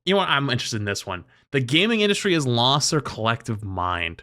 You know what? I'm interested in this one. The gaming industry has lost their collective mind.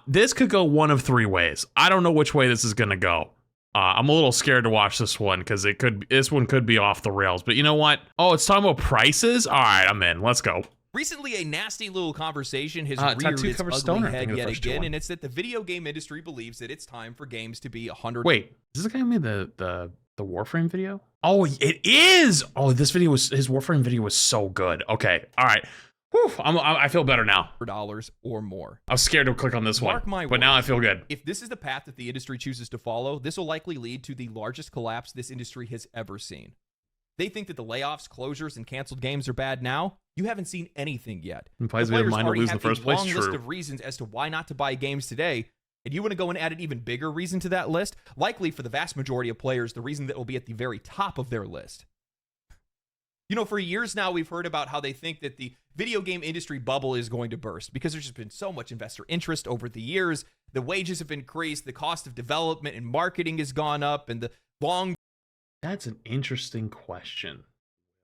This could go one of three ways. I don't know which way this is going to go. I'm a little scared to watch this one because this one could be off the rails. But you know what? Oh, it's talking about prices? All right, I'm in. Let's go. Recently, a nasty little conversade has reared its ugly head yet again, and it's that the video game industry believes that it's time for games to be 100. Wait, is this the guy who made the Warframe video? Oh, it is. Oh, his Warframe video was so good. Okay, all right. Whew, I feel better now. $4 or more. I was scared to click on this one, but now I feel good. If this is the path that the industry chooses to follow, this will likely lead to the largest collapse this industry has ever seen. They think that the layoffs, closures, and canceled games are bad now. You haven't seen anything yet. Implies we have mind to lose in the first place. Long list of reasons as to why not to buy games today, and you want to go and add an even bigger reason to that list. Likely for the vast majority of players, the reason that will be at the very top of their list. You know, for years now, we've heard about how they think that the video game industry bubble is going to burst because there's just been so much investor interest over the years. The wages have increased, the cost of development and marketing has gone up, and the long. That's an interesting question.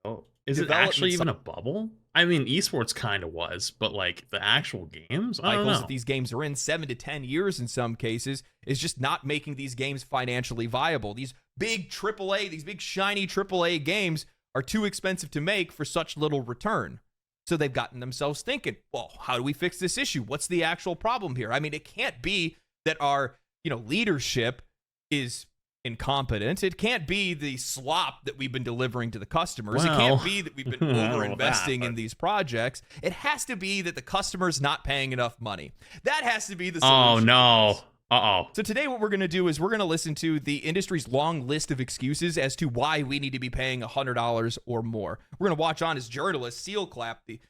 Oh, is it actually even a bubble? I mean, esports kind of was, but like the actual games, I don't know. That these games are in 7 to 10 years in some cases is just not making these games financially viable. These big AAA, these big shiny AAA games are too expensive to make for such little return. So they've gotten themselves thinking, well, how do we fix this issue? What's the actual problem here? I mean, it can't be that our, leadership is incompetent. It can't be the slop that we've been delivering to the customers. Well, it can't be that we've been over-investing in these projects. It has to be that the customer's not paying enough money. That has to be the solution. Oh, no. Uh-oh. So today what we're going to do is we're going to listen to the industry's long list of excuses as to why we need to be paying $100 or more. We're going to watch on as journalists seal clap the...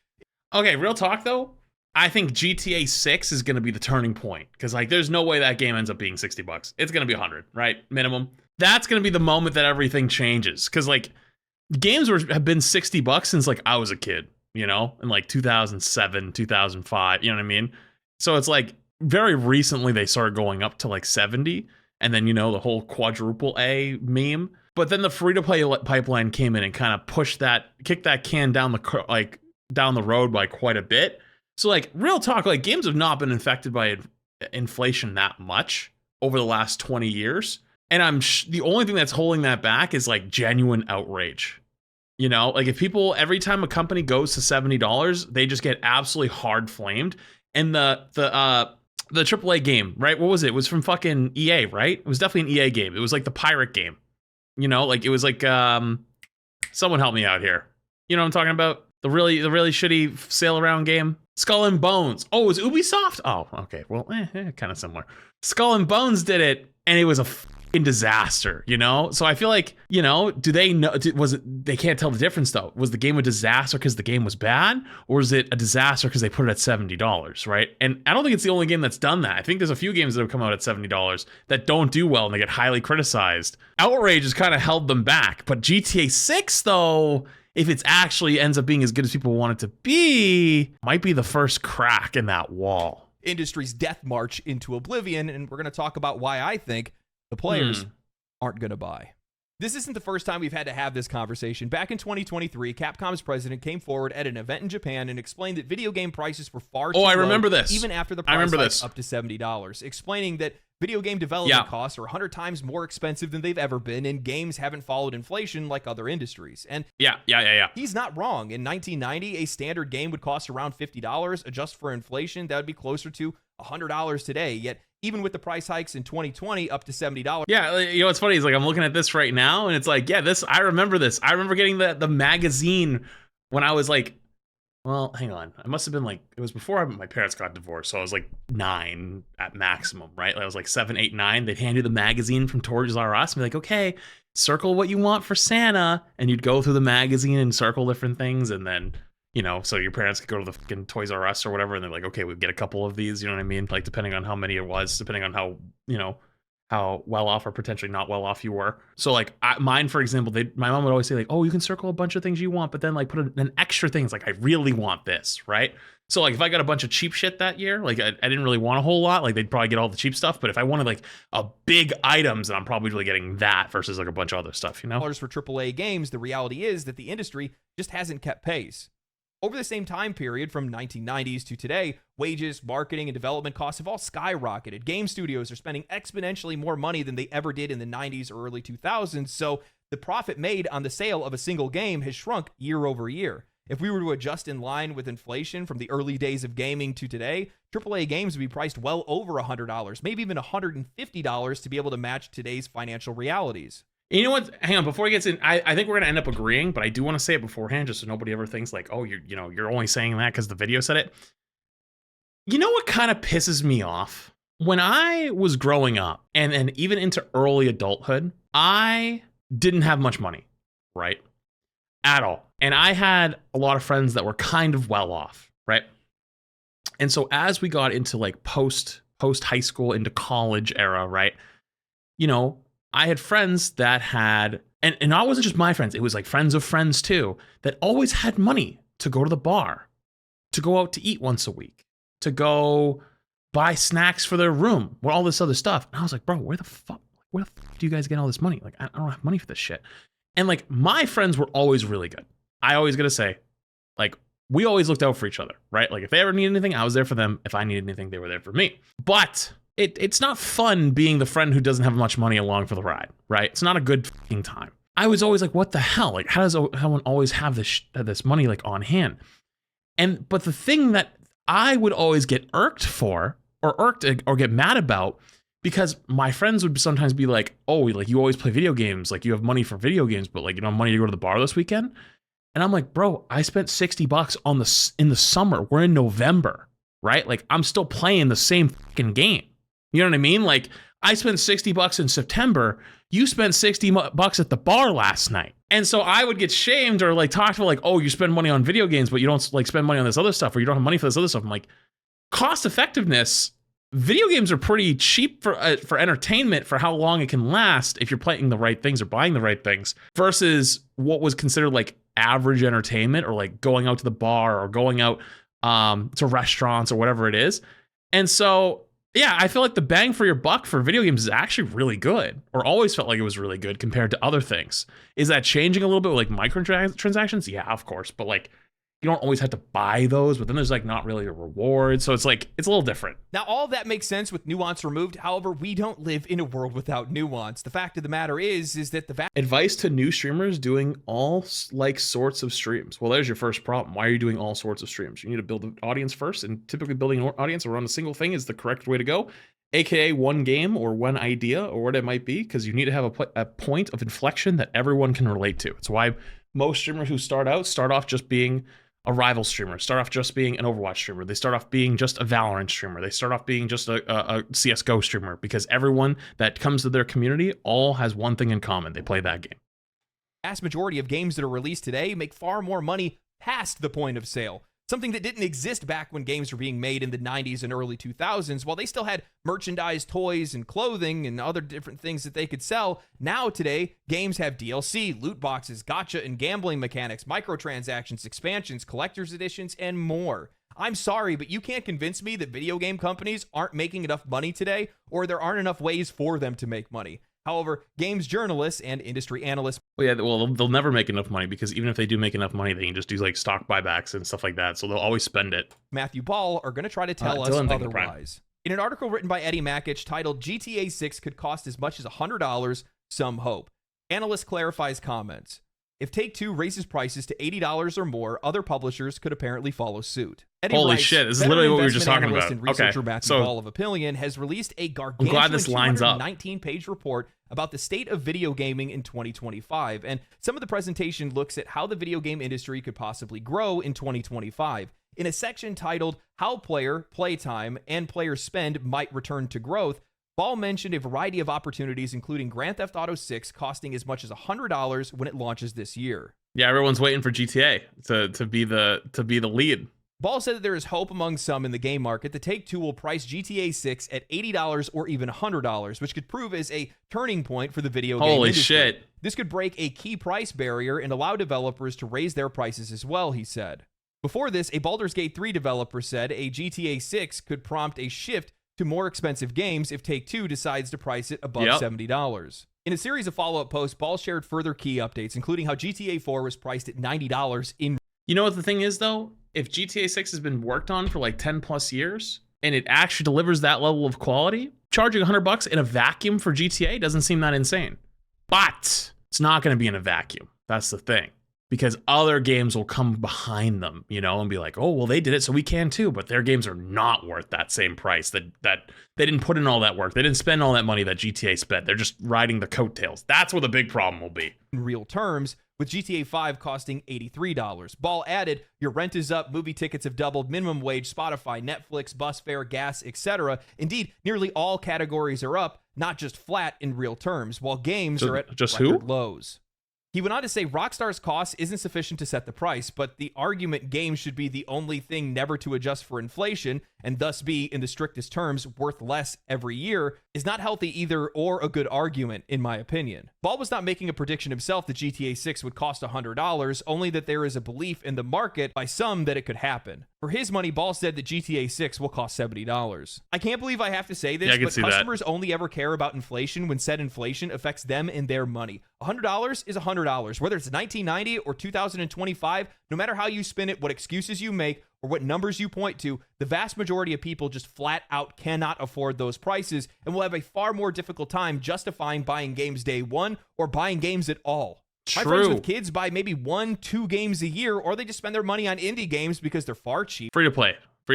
Okay, real talk, though. I think GTA 6 is going to be the turning point because, like, there's no way that game ends up being $60. It's going to be 100, right? Minimum. That's going to be the moment that everything changes because, like, games have been $60 since, like, I was a kid, in, like, 2007, 2005, you know what I mean? So it's, like, very recently they started going up to, like, 70, and then, the whole quadruple A meme. But then the free-to-play pipeline came in and kind of kicked that can down the road by quite a bit. So, like, real talk, like, games have not been affected by inflation that much over the last 20 years. And the only thing that's holding that back is, like, genuine outrage. Like, if people, every time a company goes to $70, they just get absolutely hard flamed. And the AAA game, right? What was it? It was from fucking EA, right? It was definitely an EA game. It was like the pirate game. Like, it was like, someone help me out here. You know what I'm talking about? The really shitty sail around game. Skull and Bones. Oh, it was Ubisoft? Oh, okay. Well, kind of similar. Skull and Bones did it, and it was a fucking disaster, So I feel like, do they know? They can't tell the difference, though. Was the game a disaster because the game was bad? Or is it a disaster because they put it at $70, right? And I don't think it's the only game that's done that. I think there's a few games that have come out at $70 that don't do well, and they get highly criticized. Outrage has kind of held them back. But GTA 6, though... if it actually ends up being as good as people want it to be, might be the first crack in that wall. Industry's death march into oblivion, and we're going to talk about why I think the players aren't going to buy. This isn't the first time we've had to have this conversation. Back in 2023, Capcom's president came forward at an event in Japan and explained that video game prices were far too low. I remember this. Even after the price hike up to $70, explaining that video game development costs are 100 times more expensive than they've ever been, and games haven't followed inflation like other industries. And yeah. He's not wrong. In 1990, a standard game would cost around $50. Adjust for inflation, that would be closer to $100 today. Yet, even with the price hikes in 2020 up to $70. Yeah, what's funny is, like, I'm looking at this right now, and it's like, I remember this. I remember getting the magazine when I was like, well, hang on. I must have been like, it was before my parents got divorced, so I was like 9 at maximum, right? I was like 7, 8, 9. They'd hand you the magazine from Toys R Us and be like, okay, circle what you want for Santa. And you'd go through the magazine and circle different things. And then, so your parents could go to the fucking Toys R Us or whatever. And they're like, okay, we'll get a couple of these, you know what I mean? Like, depending on how many it was, depending on how, how well off or potentially not well off you were. So, like, mine, for example, my mom would always say, like, oh, you can circle a bunch of things you want, but then, like, put an extra thing. It's like, I really want this, right? So, like, if I got a bunch of cheap shit that year, like, I didn't really want a whole lot. Like, they'd probably get all the cheap stuff. But if I wanted, like, a big items, then I'm probably really getting that versus, like, a bunch of other stuff, For AAA games, the reality is that the industry just hasn't kept pace. Over the same time period, from 1990s to today, wages, marketing, and development costs have all skyrocketed. Game studios are spending exponentially more money than they ever did in the 90s or early 2000s, so the profit made on the sale of a single game has shrunk year over year. If we were to adjust in line with inflation from the early days of gaming to today, AAA games would be priced well over $100, maybe even $150 to be able to match today's financial realities. You know what? Hang on, before he gets in, I think we're gonna end up agreeing, but I do want to say it beforehand, just so nobody ever thinks like, oh, you're only saying that because the video said it. You know what kind of pisses me off? When I was growing up and even into early adulthood, I didn't have much money, right? At all. And I had a lot of friends that were kind of well off, right? And so as we got into like post high school into college era, right? You know, I had friends that had, and it wasn't just my friends, it was like friends of friends too, that always had money to go to the bar, to go out to eat once a week, to go buy snacks for their room, with all this other stuff. And I was like, bro, where the fuck do you guys get all this money? Like, I don't have money for this shit. And like, my friends were always really good. I always gotta say, like, we always looked out for each other, right? Like, if they ever needed anything, I was there for them. If I needed anything, they were there for me. But it's not fun being the friend who doesn't have much money along for the ride, right? It's not a good fucking time. I was always like, what the hell? Like, how does everyone always have this money like on hand? But the thing that I would always get irked for, or get mad about, because my friends would sometimes be like, oh, like, you always play video games, like, you have money for video games, but like, you don't have money to go to the bar this weekend. And I'm like, bro, I spent $60 in the summer. We're in November, right? Like, I'm still playing the same fucking game. You know what I mean? Like, I spent $60 in September. You spent $60 at the bar last night. And so I would get shamed or like talked about like, oh, you spend money on video games, but you don't like spend money on this other stuff, or you don't have money for this other stuff. I'm like, cost effectiveness, video games are pretty cheap for entertainment for how long it can last if you're playing the right things or buying the right things, versus what was considered like average entertainment, or like going out to the bar or going out to restaurants or whatever it is. And so, yeah, I feel like the bang for your buck for video games is actually really good, or always felt like it was really good compared to other things. Is that changing a little bit with like microtransactions? Yeah, of course. But like, you don't always have to buy those, but then there's like not really a reward. So it's like, it's a little different. Now, all of that makes sense with nuance removed. However, we don't live in a world without nuance. The fact of the matter is that the advice to new streamers doing all like sorts of streams. Well, there's your first problem. Why are you doing all sorts of streams? You need to build an audience first, and typically building an audience around a single thing is the correct way to go. AKA one game or one idea or what it might be, because you need to have a point of inflection that everyone can relate to. It's why most streamers who start off just being a rival streamer, start off just being an Overwatch streamer. They start off being just a Valorant streamer. They start off being just a CSGO streamer, because everyone that comes to their community all has one thing in common. They play that game. Vast majority of games that are released today make far more money past the point of sale. Something that didn't exist back when games were being made in the 90s and early 2000s. While they still had merchandise, toys, and clothing and other different things that they could sell, now today, games have DLC, loot boxes, gacha and gambling mechanics, microtransactions, expansions, collector's editions, and more. I'm sorry, but you can't convince me that video game companies aren't making enough money today, or there aren't enough ways for them to make money. However, games journalists and industry analysts... Well, they'll never make enough money, because even if they do make enough money, they can just do like stock buybacks and stuff like that. So they'll always spend it. Matthew Ball are going to try to tell us otherwise. In an article written by Eddie Makic titled GTA 6 could cost as much as $100, some hope. Analyst clarifies comments. If Take-Two raises prices to $80 or more, other publishers could apparently follow suit. Eddie Holy writes, shit, this is literally what we were just talking about. And researcher Matthew Ball of Opinion has released a gargantuan 219-page report about the state of video gaming in 2025. And some of the presentation looks at how the video game industry could possibly grow in 2025. In a section titled How Player, Playtime, and Player Spend Might Return to Growth, Ball mentioned a variety of opportunities, including Grand Theft Auto 6 costing as much as $100 when it launches this year. Yeah, everyone's waiting for GTA to be the lead. Ball said that there is hope among some in the game market that Take-Two will price GTA 6 at $80 or even $100, which could prove as a turning point for the video game industry. Holy shit. This could break a key price barrier and allow developers to raise their prices as well, he said. Before this, a Baldur's Gate 3 developer said a GTA 6 could prompt a shift to more expensive games if Take-Two decides to price it above $70. In a series of follow-up posts, Ball shared further key updates, including how GTA 4 was priced at $90 in You know what the thing is though? If GTA 6 has been worked on for like 10 plus years and it actually delivers that level of quality, charging $100 in a vacuum for GTA doesn't seem that insane. But it's not going to be in a vacuum. That's the thing. Because other games will come behind them, you know, and be like, oh, well, they did it, so we can too. But their games are not worth that same price. That they didn't put in all that work. They didn't spend all that money that GTA spent. They're just riding the coattails. That's where the big problem will be. In real terms, with GTA 5 costing $83. Ball added, your rent is up, movie tickets have doubled, minimum wage, Spotify, Netflix, bus fare, gas, etc. Indeed, nearly all categories are up, not just flat in real terms, while games are at just record lows. He went on to say Rockstar's cost isn't sufficient to set the price, but the argument games should be the only thing never to adjust for inflation and thus be, in the strictest terms, worth less every year is not healthy either or a good argument, in my opinion. Ball was not making a prediction himself that GTA 6 would cost $100, only that there is a belief in the market by some that it could happen. For his money, Ball said that GTA 6 will cost $70. I can't believe I have to say this, but customers only ever care about inflation when said inflation affects them and their money. $100 is $100. Whether it's 1990 or 2025, no matter how you spin it, what excuses you make, or what numbers you point to, the vast majority of people just flat out cannot afford those prices and will have a far more difficult time justifying buying games day one or buying games at all. True. My friends with kids buy maybe 1-2 games a year, or they just spend their money on indie games because they're far cheaper. Free to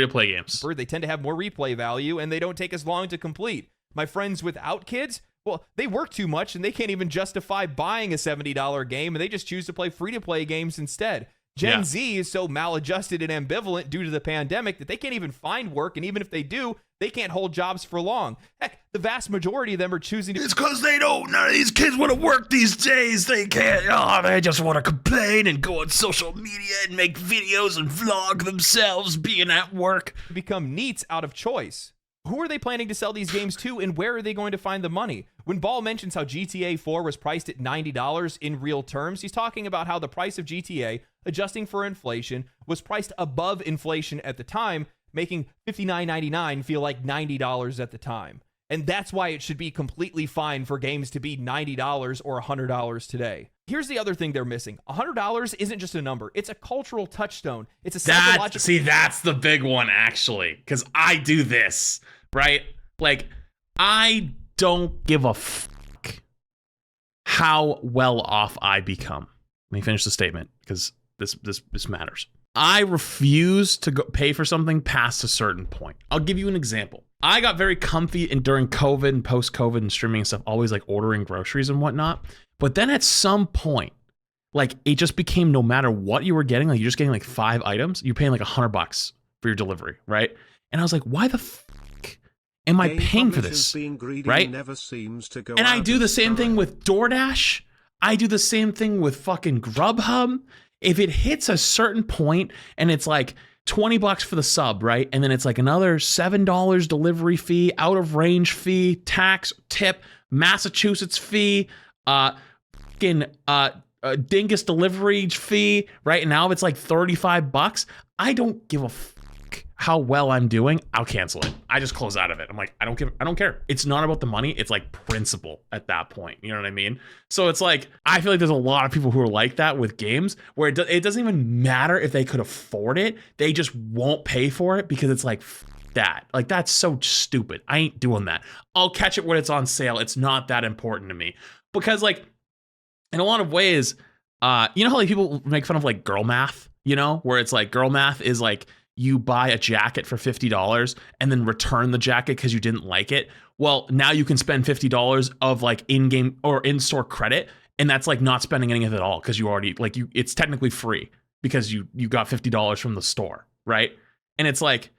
play games. They tend to have more replay value and they don't take as long to complete. My friends without kids, well, they work too much and they can't even justify buying a $70 game, and they just choose to play free-to-play games instead. Gen Z is so maladjusted and ambivalent due to the pandemic that they can't even find work, and even if they do, they can't hold jobs for long. Heck, the vast majority of them are choosing to... It's because they don't. None of these kids want to work these days. They can't. Oh, they just want to complain and go on social media and make videos and vlog themselves being at work. Become neats out of choice. Who are they planning to sell these games to, and where are they going to find the money? When Ball mentions how GTA 4 was priced at $90 in real terms, he's talking about how the price of GTA, adjusting for inflation, was priced above inflation at the time, making $59.99 feel like $90 at the time. And that's why it should be completely fine for games to be $90 or $100 today. Here's the other thing they're missing. $100 isn't just a number. It's a cultural touchstone. It's a psychological... See, that's the big one, actually. Because I do this, right? Like, I don't give a fuck how well off I become. Let me finish the statement, because this matters. I refuse to pay for something past a certain point. I'll give you an example. I got very comfy during COVID and post-COVID and streaming and stuff, always like ordering groceries and whatnot. But then at some point, like it just became no matter what you were getting, like you're just getting like 5 items, you're paying like $100 for your delivery, right? And I was like, why the fuck am I paying for this, right? Never seems to go and I do the same thing with DoorDash. I do the same thing with fucking Grubhub. If it hits a certain point and it's like $20 for the sub, right? And then it's like another $7 delivery fee, out of range fee, tax, tip, Massachusetts fee, dingus delivery fee, right? And now it's like $35. I don't give a fuck how well I'm doing. I'll cancel it. I just close out of it. I'm like, I don't care. It's not about the money. It's like principle at that point. You know what I mean? So it's like, I feel like there's a lot of people who are like that with games where it doesn't even matter if they could afford it. They just won't pay for it because it's like, that. Like, that's so stupid. I ain't doing that. I'll catch it when it's on sale. It's not that important to me. Because like, in a lot of ways, you know how like people make fun of like girl math, you know, where it's like girl math is like, you buy a jacket for $50 and then return the jacket because you didn't like it. Well, now you can spend $50 of like in-game or in-store credit, and that's like not spending any of it at all because you already like it's technically free because you got $50 from the store, right? And it's like,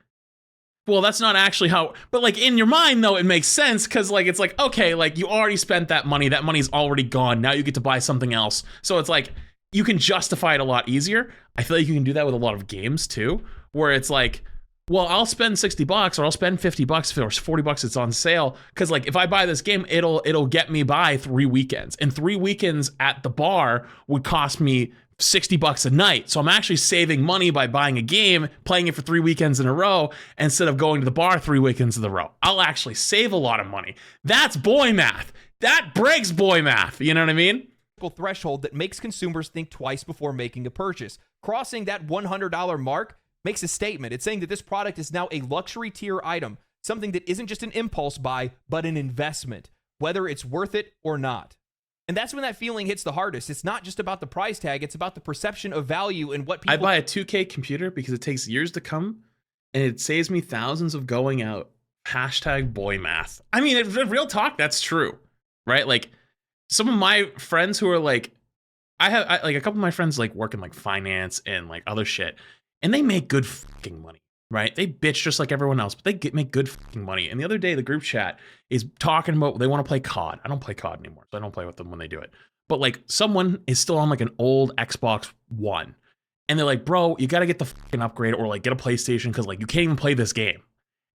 well, that's not actually how, but like in your mind though, it makes sense because like it's like, okay, like you already spent that money's already gone. Now you get to buy something else. So it's like you can justify it a lot easier. I feel like you can do that with a lot of games too, where it's like, well, I'll spend $60 or I'll spend $50 or $40 it's on sale. Cause like if I buy this game, it'll get me by 3 weekends, and 3 weekends at the bar would cost me $60 a night. So I'm actually saving money by buying a game, playing it for 3 weekends in a row instead of going to the bar 3 weekends in a row. I'll actually save a lot of money. That's boy math. That breaks boy math. You know what I mean? Threshold that makes consumers think twice before making a purchase. Crossing that $100 mark makes a statement. It's saying that this product is now a luxury tier item, something that isn't just an impulse buy, but an investment, whether it's worth it or not. And that's when that feeling hits the hardest. It's not just about the price tag, it's about the perception of value and what people... I buy a 2K computer because it takes years to come, and it saves me thousands of going out. Hashtag boy math. I mean, real talk, that's true, right? Like, some of my friends who are like, I like a couple of my friends like work in like finance and like other shit, and they make good fucking money, right? They bitch just like everyone else, but they make good fucking money. And the other day, the group chat is talking about they want to play COD. I don't play COD anymore, so I don't play with them when they do it. But like someone is still on like an old Xbox One, and they're like, bro, you got to get the fucking upgrade or like get a PlayStation because like you can't even play this game.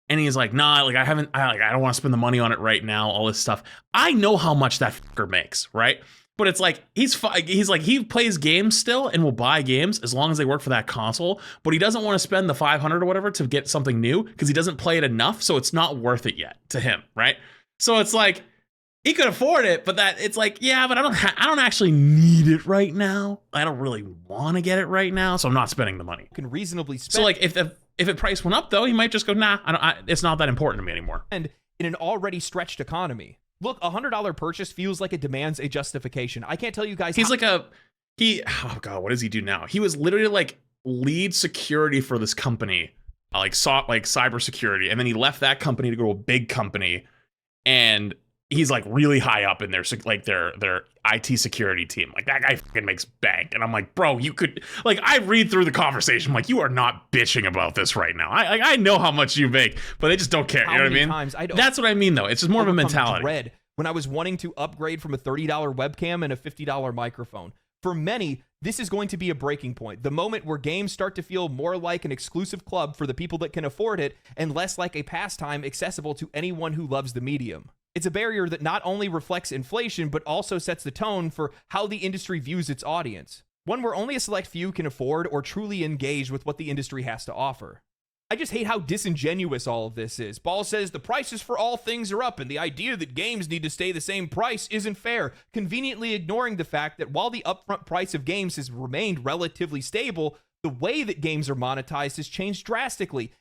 And he's like, nah, like I don't want to spend the money on it right now, all this stuff. I know how much that fucker makes, right? But it's like, he's like, he plays games still and will buy games as long as they work for that console, but he doesn't want to spend the $500 or whatever to get something new because he doesn't play it enough, so it's not worth it yet to him, right? So it's like, he could afford it, but that it's like, yeah, but I don't actually need it right now. I don't really want to get it right now, so I'm not spending the money. Can reasonably spend. So like, if it price went up though, he might just go, nah, it's not that important to me anymore. And in an already stretched economy. Look, $100 purchase feels like it demands a justification. I can't tell you guys. Oh God, what does he do now? He was literally like lead security for this company, like cybersecurity, and then he left that company to go to a big company, and he's like really high up in their IT security team. Like that guy fucking makes bank, and I'm like, bro, you could like. I read through the conversation, I'm like, you are not bitching about this right now. I know how much you make, but they just don't care. You know what I mean? That's what I mean, though. It's just more of a mentality. Dread when I was wanting to upgrade from a $30 webcam and a $50 microphone. For many, this is going to be a breaking point. The moment where games start to feel more like an exclusive club for the people that can afford it and less like a pastime accessible to anyone who loves the medium. It's a barrier that not only reflects inflation, but also sets the tone for how the industry views its audience. One where only a select few can afford or truly engage with what the industry has to offer. I just hate how disingenuous all of this is. Ball says the prices for all things are up, and the idea that games need to stay the same price isn't fair, conveniently ignoring the fact that while the upfront price of games has remained relatively stable, the way that games are monetized has changed drastically.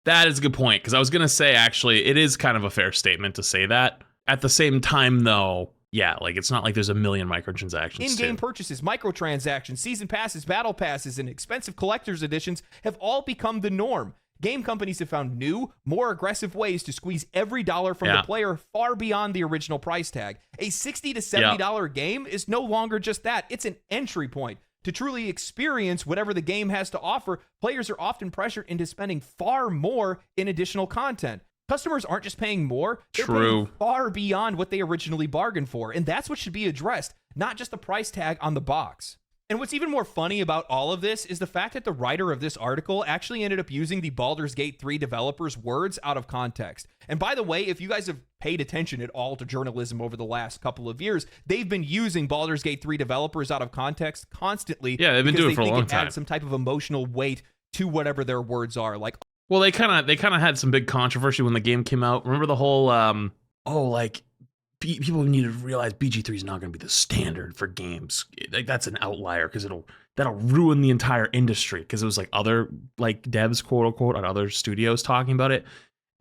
That is a good point, because I was going to say, actually, it is kind of a fair statement to say that. At the same time, though, yeah, like it's not like there's a million microtransactions. In-game purchases, microtransactions, season passes, battle passes, and expensive collector's editions have all become the norm. Game companies have found new, more aggressive ways to squeeze every dollar from the player far beyond the original price tag. A $60 to $70 game is no longer just that. It's an entry point. To truly experience whatever the game has to offer, players are often pressured into spending far more in additional content. Customers aren't just paying more, they're paying far beyond what they originally bargained for, and that's what should be addressed, not just the price tag on the box. And what's even more funny about all of this is the fact that the writer of this article actually ended up using the Baldur's Gate 3 developers' words out of context. And by the way, if you guys have paid attention at all to journalism over the last couple of years, they've been using Baldur's Gate 3 developers out of context constantly. Yeah, they've been doing it for a long time. Add some type of emotional weight to whatever their words are. Like, well, they kind of had some big controversy when the game came out. Remember the whole people need to realize BG3 is not going to be the standard for games. Like that's an outlier because that'll ruin the entire industry. Because it was like other like devs, quote unquote, on other studios talking about it,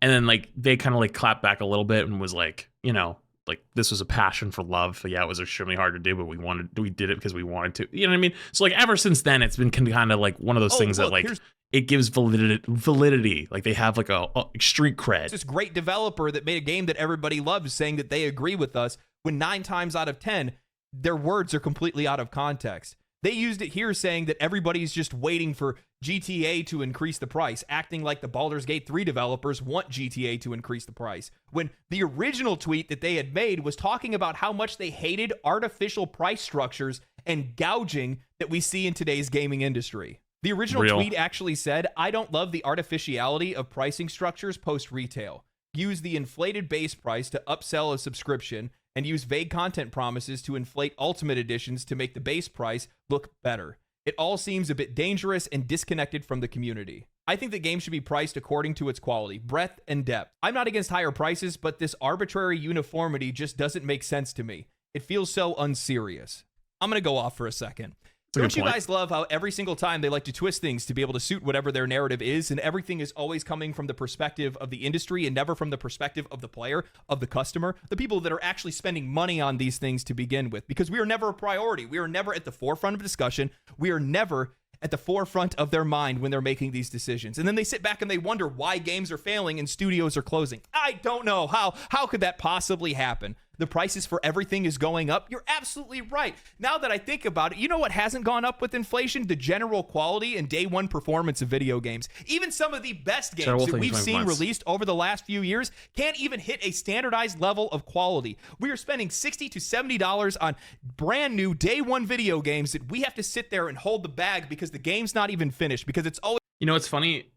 and then like they kind of like clapped back a little bit and was like, you know, like this was a passion for love. Yeah, it was extremely hard to do, but we did it because we wanted to. You know what I mean? So like ever since then, it's been kind of like one of those things that like it gives validity. Like they have like a street cred. It's this great developer that made a game that everybody loves saying that they agree with us when 9 times out of 10, their words are completely out of context. They used it here saying that everybody's just waiting for GTA to increase the price, acting like the Baldur's Gate 3 developers want GTA to increase the price, when the original tweet that they had made was talking about how much they hated artificial price structures and gouging that we see in today's gaming industry. The original tweet actually said, "I don't love the artificiality of pricing structures post-retail. Use the inflated base price to upsell a subscription and use vague content promises to inflate ultimate editions to make the base price look better. It all seems a bit dangerous and disconnected from the community. I think that games should be priced according to its quality, breadth, and depth. I'm not against higher prices, but this arbitrary uniformity just doesn't make sense to me. It feels so unserious." I'm going to go off for a second. Don't you guys love how every single time they like to twist things to be able to suit whatever their narrative is, and everything is always coming from the perspective of the industry and never from the perspective of the player, of the customer, the people that are actually spending money on these things to begin with? Because we are never a priority. We are never at the forefront of discussion. We are never at the forefront of their mind when they're making these decisions. And then they sit back and they wonder why games are failing and studios are closing. I don't know. How could that possibly happen? The prices for everything is going up. You're absolutely right. Now that I think about it, you know what hasn't gone up with inflation? The general quality and day one performance of video games. Even some of the best games that we've seen released over the last few years can't even hit a standardized level of quality. We are spending $60 to $70 on brand new day one video games that we have to sit there and hold the bag because the game's not even finished, because it's always... You know, it's funny.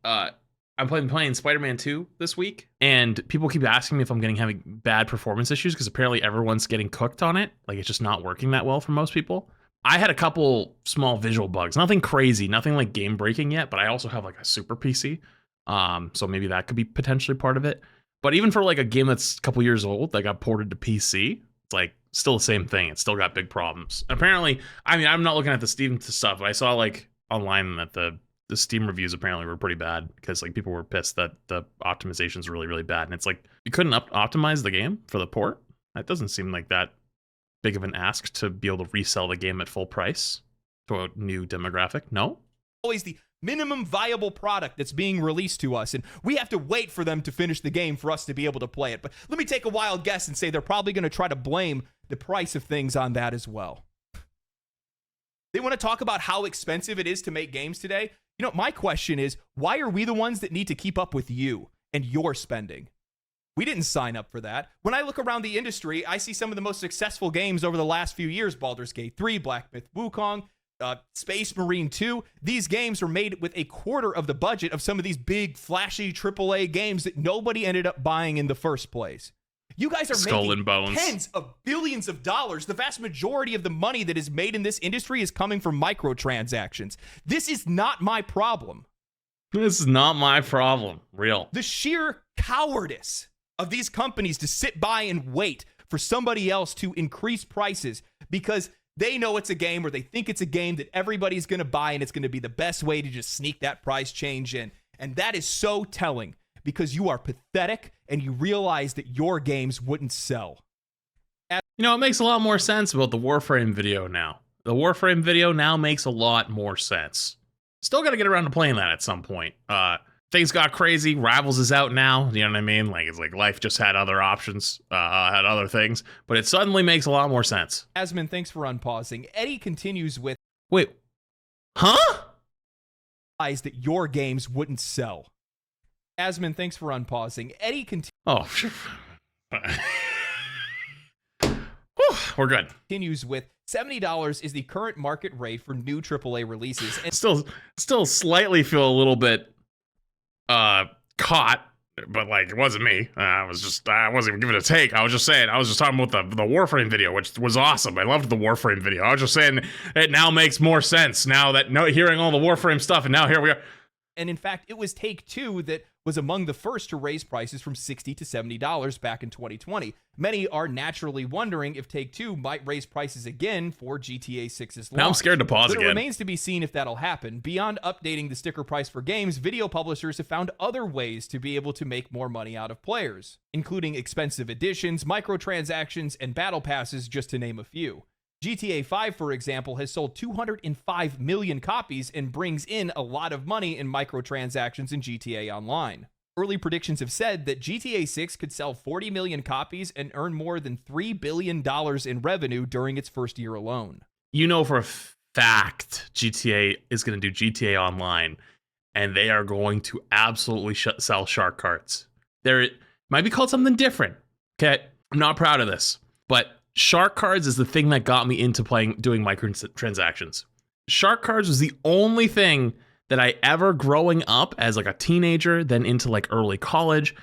I'm playing Spider-Man 2 this week, and people keep asking me if I'm having bad performance issues because apparently everyone's getting cooked on it. Like, it's just not working that well for most people. I had a couple small visual bugs, nothing crazy, nothing like game breaking yet, but I also have like a super PC. So maybe that could be potentially part of it. But even for like a game that's a couple years old that got ported to PC, it's like still the same thing. It's still got big problems. Apparently, I mean, I'm not looking at the Steam stuff, but I saw like online that the Steam reviews apparently were pretty bad because like people were pissed that the optimization's really, really bad. And it's like, you couldn't optimize the game for the port? That doesn't seem like that big of an ask to be able to resell the game at full price to a new demographic. No? Always the minimum viable product that's being released to us, and we have to wait for them to finish the game for us to be able to play it. But let me take a wild guess and say they're probably going to try to blame the price of things on that as well. They want to talk about how expensive it is to make games today. You know, my question is, why are we the ones that need to keep up with you and your spending? We didn't sign up for that. When I look around the industry, I see some of the most successful games over the last few years: Baldur's Gate 3, Black Myth Wukong, Space Marine 2. These games were made with a quarter of the budget of some of these big, flashy AAA games that nobody ended up buying in the first place. You guys are making tens of billions of dollars. The vast majority of the money that is made in this industry is coming from microtransactions. This is not my problem. This is not my problem. Real. The sheer cowardice of these companies to sit by and wait for somebody else to increase prices because they know it's a game, or they think it's a game that everybody's going to buy, and it's going to be the best way to just sneak that price change in. And that is so telling, because you are pathetic and you realize that your games wouldn't sell. You know, it makes a lot more sense about the Warframe video now. The Warframe video now makes a lot more sense. Still got to get around to playing that at some point. Things got crazy. Rivals is out now. You know what I mean? Like, it's like life just had other options, had other things, but it suddenly makes a lot more sense. Asmon, thanks for unpausing. Eddie continues with, wait, huh? That your games wouldn't sell. Asmon, thanks for unpausing. Eddie continues. Oh, we're good. Continues with $70 is the current market rate for new AAA releases. And still slightly feel a little bit caught, but like, it wasn't me. I wasn't even giving it a take. I was just talking about the Warframe video, which was awesome. I loved the Warframe video. I was just saying it now makes more sense now that hearing all the Warframe stuff, and now here we are. And in fact, it was Take-Two that was among the first to raise prices from $60 to $70 back in 2020. Many are naturally wondering if Take-Two might raise prices again for GTA 6's launch. Now I'm scared to pause again. It remains to be seen if that'll happen. Beyond updating the sticker price for games, video publishers have found other ways to be able to make more money out of players, including expensive editions, microtransactions, and battle passes, just to name a few. GTA 5, for example, has sold 205 million copies and brings in a lot of money in microtransactions in GTA Online. Early predictions have said that GTA 6 could sell 40 million copies and earn more than $3 billion in revenue during its first year alone. You know for a fact GTA is going to do GTA Online, and they are going to absolutely sell shark cards. It might be called something different. Okay, I'm not proud of this, but shark cards is the thing that got me into doing microtransactions. Shark cards was the only thing that I ever, growing up as like a teenager, then into like early college,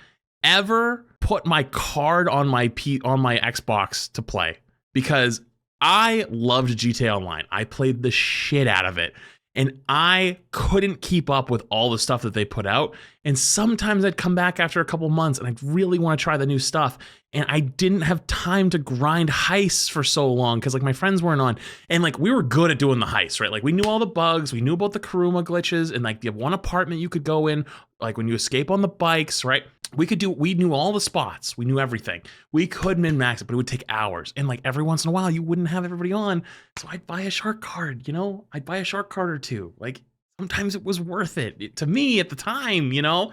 ever put my card on my Xbox to play, because I loved GTA Online. I played the shit out of it. and I couldn't keep up with all the stuff that they put out. And sometimes I'd come back after a couple months and I'd really want to try the new stuff. And I didn't have time to grind heists for so long because like my friends weren't on. And like we were good at doing the heists, right? Like we knew all the bugs, we knew about the Kuruma glitches, and like the one apartment you could go in, like when you escape on the bikes, right? We knew all the spots, we knew everything. We could min-max it, but it would take hours. And like every once in a while, you wouldn't have everybody on. So I'd buy a shark card, you know? I'd buy a shark card or two. Like sometimes it was worth it to me at the time, you know?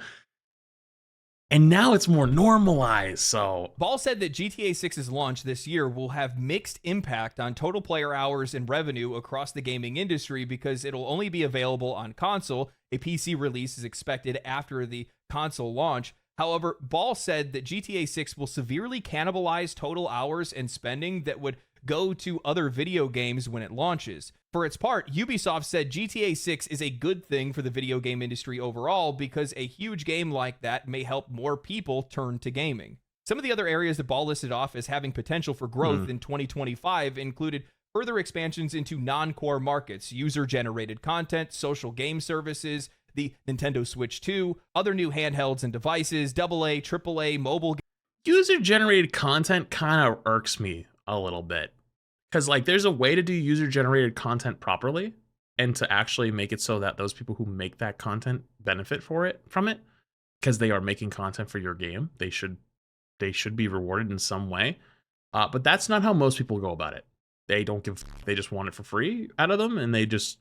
And now it's more normalized, so. Ball said that GTA 6's launch this year will have mixed impact on total player hours and revenue across the gaming industry because it'll only be available on console. A PC release is expected after the console launch. However, Ball said that GTA 6 will severely cannibalize total hours and spending that would go to other video games when it launches. For its part, Ubisoft said GTA 6 is a good thing for the video game industry overall because a huge game like that may help more people turn to gaming. Some of the other areas that Ball listed off as having potential for growth in 2025 included further expansions into non-core markets, user-generated content, social game services, the Nintendo Switch 2, other new handhelds and devices, AA, AAA, mobile. User-generated content kind of irks me a little bit. Because like there's a way to do user-generated content properly and to actually make it so that those people who make that content benefit from it because they are making content for your game. They should be rewarded in some way. But that's not how most people go about it. They just want it for free out of them, and they just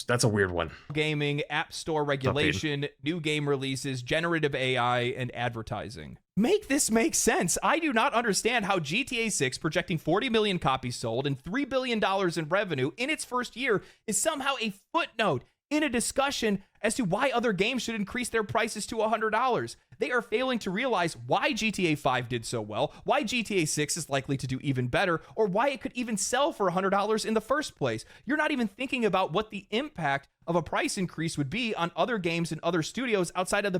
that's a weird one. Gaming, app store regulation, new game releases, generative AI, and advertising. Make this make sense. I do not understand how GTA 6, projecting 40 million copies sold and $3 billion in revenue in its first year, is somehow a footnote in a discussion as to why other games should increase their prices to $100. They are failing to realize why GTA 5 did so well, why GTA 6 is likely to do even better, or why it could even sell for $100 in the first place. You're not even thinking about what the impact of a price increase would be on other games and other studios outside of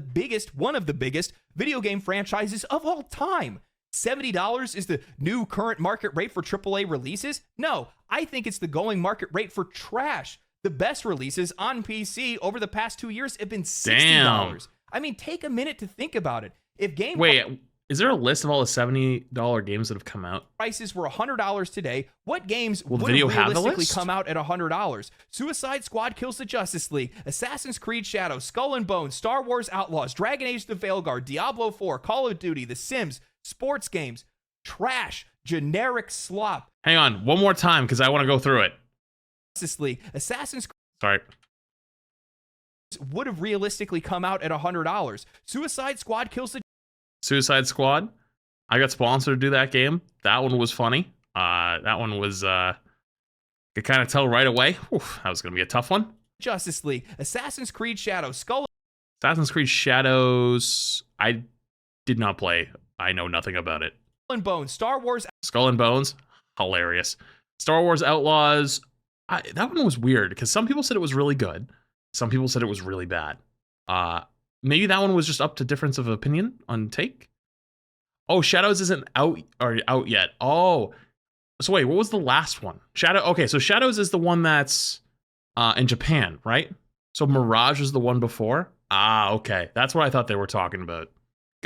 one of the biggest video game franchises of all time. $70 is the new current market rate for AAA releases? No, I think it's the going market rate for trash. The best releases on PC over the past 2 years have been $60. Damn. I mean, take a minute to think about it. If game Wait, is there a list of all the $70 games that have come out? Prices were $100 today, what games would video have the realistically list? come out at $100? Suicide Squad Kills the Justice League, Assassin's Creed Shadows, Skull and Bones, Star Wars Outlaws, Dragon Age The Veilguard, Diablo 4, Call of Duty, The Sims, sports games, trash, generic slop. Hang on, one more time because I want to go through it. Justice League, Assassin's Creed Sorry. would have realistically come out at $100. Suicide Squad Kills the Suicide Squad. I got sponsored to do that game. That one was funny. That one was could kind of tell right away. Whew, that was gonna be a tough one. Justice League, Assassin's Creed Shadows, Assassin's Creed Shadows. I did not play. I know nothing about it. and Bones, Star Wars. Skull and Bones, hilarious. Star Wars Outlaws. That one was weird because some people said it was really good. Some people said it was really bad. Maybe that one was just up to difference of opinion on take. Oh, Shadows isn't out yet. Oh, so wait, what was the last one? Okay, so Shadows is the one that's in Japan, right? So Mirage is the one before. Okay, that's what I thought they were talking about.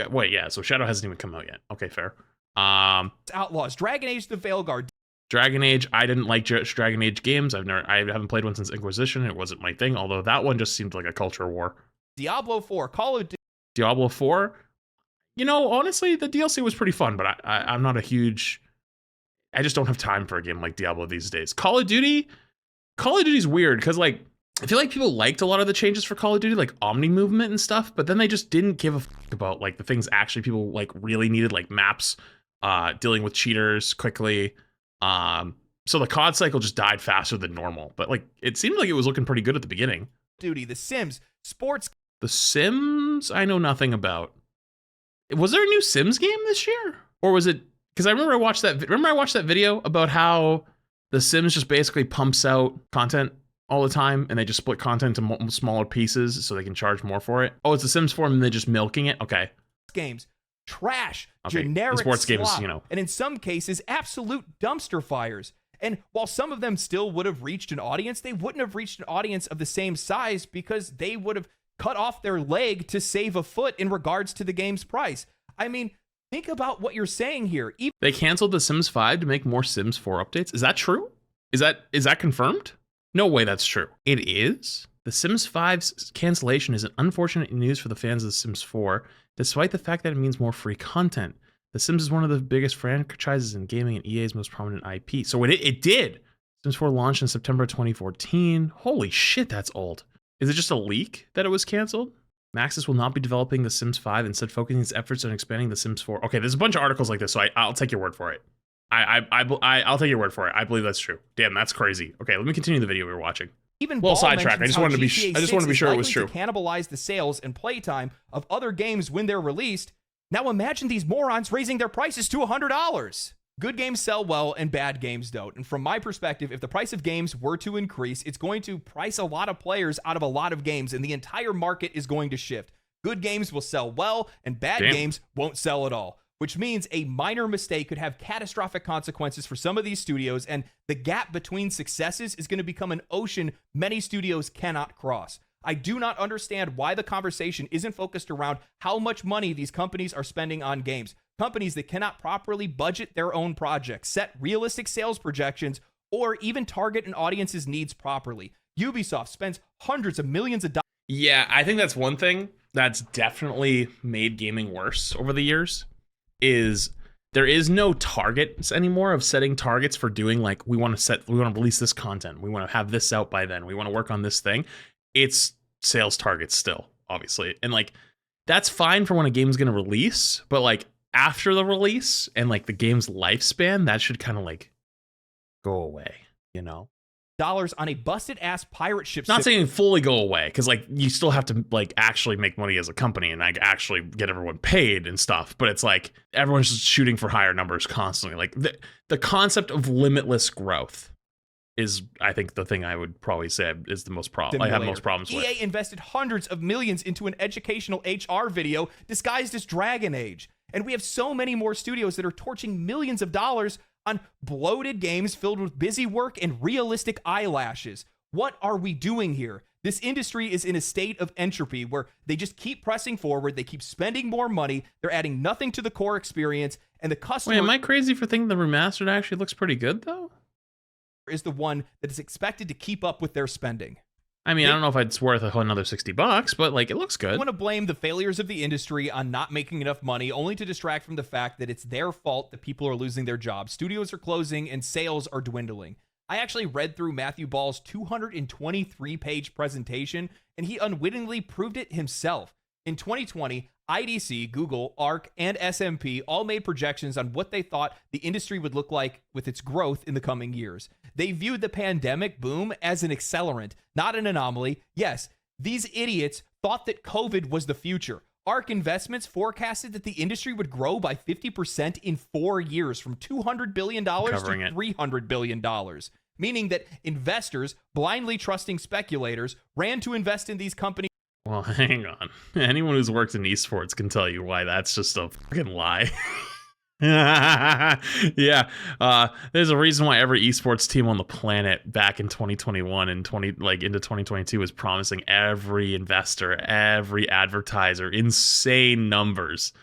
Wait, yeah. So Shadow hasn't even come out yet. Okay, fair. Outlaws, Dragon Age: The Veilguard. Dragon Age, I didn't like Dragon Age games. I haven't played one since Inquisition. It wasn't my thing, although that one just seemed like a culture war. Diablo 4, Call of Duty. Diablo 4, you know, honestly, the DLC was pretty fun, but I'm not a huge... I just don't have time for a game like Diablo these days. Call of Duty's weird, because, like, I feel like people liked a lot of the changes for Call of Duty, like Omni movement and stuff, but then they just didn't give a fuck about, like, the things actually people, like, really needed, like maps, dealing with cheaters quickly. So the COD cycle just died faster than normal, but like it seemed like it was looking pretty good at the beginning. Duty, The Sims, sports. The Sims, I know nothing about. Was there a new Sims game this year, or was it? Because I remember I watched that video about how the Sims just basically pumps out content all the time, and they just split content into smaller pieces so they can charge more for it. Oh, it's the Sims 4, and they're just milking it. Okay. Games. Trash, okay. generic sports slop, games, you know, and in some cases, absolute dumpster fires. And while some of them still would have reached an audience, they wouldn't have reached an audience of the same size because they would have cut off their leg to save a foot in regards to the game's price. I mean, think about what you're saying here. They canceled The Sims 5 to make more Sims 4 updates. Is that true? Is that confirmed? No way that's true. It is? The Sims 5's cancellation is an unfortunate news for the fans of The Sims 4, despite the fact that it means more free content. The Sims is one of the biggest franchises in gaming and EA's most prominent IP. So it did. Sims 4 launched in September 2014. Holy shit, that's old. Is it just a leak that it was canceled? Maxis will not be developing The Sims 5, instead focusing its efforts on expanding The Sims 4. Okay, there's a bunch of articles like this, so I'll take your word for it. I'll take your word for it. I believe that's true. Damn, that's crazy. Okay, let me continue the video we were watching. Even well, Ball sidetrack. I just wanted to be sure it was true. To cannibalize the sales and playtime of other games when they're released. Now imagine these morons raising their prices to $100. Good games sell well and bad games don't. And from my perspective, if the price of games were to increase, it's going to price a lot of players out of a lot of games, and the entire market is going to shift. Good games will sell well, and bad games won't sell at all, which means a minor mistake could have catastrophic consequences for some of these studios, and the gap between successes is going to become an ocean many studios cannot cross. I do not understand why the conversation isn't focused around how much money these companies are spending on games. Companies that cannot properly budget their own projects, set realistic sales projections, or even target an audience's needs properly. Ubisoft spends hundreds of millions of dollars. Yeah, I think that's one thing that's definitely made gaming worse over the years, is there is no targets anymore of setting targets for doing, like, we want to release this content, we want to have this out by then, we want to work on this thing. It's sales targets still, obviously. And like, that's fine for when a game's going to release, but like after the release and like the game's lifespan, that should kind of like go away, you know? Dollars on a busted ass pirate ship. Not saying fully go away, because like you still have to like actually make money as a company and like actually get everyone paid and stuff, but it's like everyone's just shooting for higher numbers constantly. Like the concept of limitless growth is, I think, the thing I would probably say is the most problem. I have the most problems with. EA invested hundreds of millions into an educational HR video disguised as Dragon Age. And we have so many more studios that are torching millions of dollars on bloated games filled with busy work and realistic eyelashes. What are we doing here? This industry is in a state of entropy where they just keep pressing forward. They keep spending more money. They're adding nothing to the core experience. And the customer... Wait, am I crazy for thinking the remastered actually looks pretty good, though? Is the one that is expected to keep up with their spending. I mean, I don't know if it's worth another $60, but like, it looks good. I want to blame the failures of the industry on not making enough money, only to distract from the fact that it's their fault that people are losing their jobs. Studios are closing and sales are dwindling. I actually read through Matthew Ball's 223-page presentation, and he unwittingly proved it himself. In 2020, IDC, Google, ARC, and SMP all made projections on what they thought the industry would look like with its growth in the coming years. They viewed the pandemic boom as an accelerant, not an anomaly. Yes, these idiots thought that COVID was the future. ARC Investments forecasted that the industry would grow by 50% in 4 years, from $200 billion to $300 billion, meaning that investors, blindly trusting speculators, ran to invest in these companies. Well, hang on. Anyone who's worked in esports can tell you why that's just a fucking lie. Yeah, there's a reason why every esports team on the planet back in 2021 and into 2022 was promising every investor, every advertiser, insane numbers.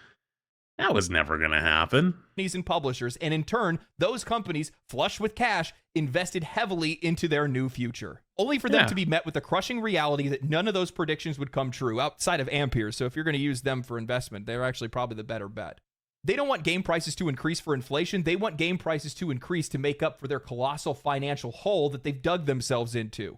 That was never going to happen. And publishers, and in turn, those companies, flush with cash, invested heavily into their new future, only for them to be met with the crushing reality that none of those predictions would come true outside of Ampere. So if you're going to use them for investment, they're actually probably the better bet. They don't want game prices to increase for inflation. They want game prices to increase to make up for their colossal financial hole that they've dug themselves into.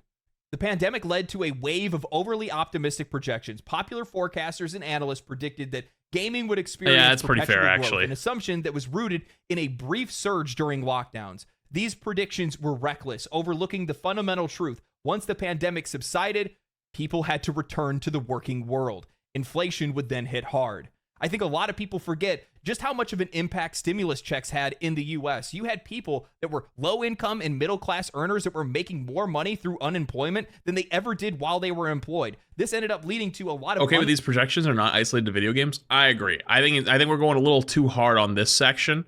The pandemic led to a wave of overly optimistic projections. Popular forecasters and analysts predicted that gaming would experience that's pretty fair, growth, actually. an assumption that was rooted in a brief surge during lockdowns. These predictions were reckless, overlooking the fundamental truth. Once the pandemic subsided, people had to return to the working world. Inflation would then hit hard. I think a lot of people forget just how much of an impact stimulus checks had in the US. You had people that were low income and middle class earners that were making more money through unemployment than they ever did while they were employed. This ended up leading to a lot of... Okay, but these projections are not isolated to video games. I agree. I think we're going a little too hard on this section,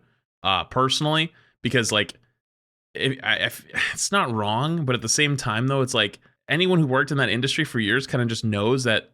personally, because like it's not wrong, but at the same time though, it's like anyone who worked in that industry for years kind of just knows that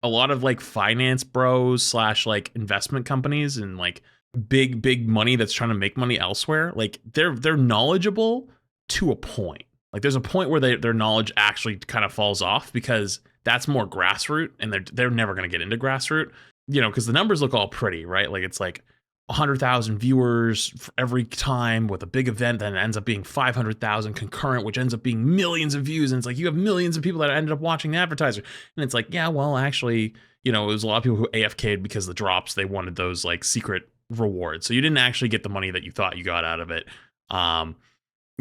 a lot of like finance bros slash like investment companies and like big money that's trying to make money elsewhere, like they're knowledgeable to a point. Like there's a point where their knowledge actually kind of falls off because that's more grassroots, and they're never going to get into grassroots, you know, because the numbers look all pretty, right? Like it's like 100,000 viewers for every time with a big event, then it ends up being 500,000 concurrent, which ends up being millions of views. And it's like you have millions of people that ended up watching the advertiser. And it's like, yeah, well, actually, you know, it was a lot of people who AFK'd because the drops, they wanted those like secret rewards. So you didn't actually get the money that you thought you got out of it.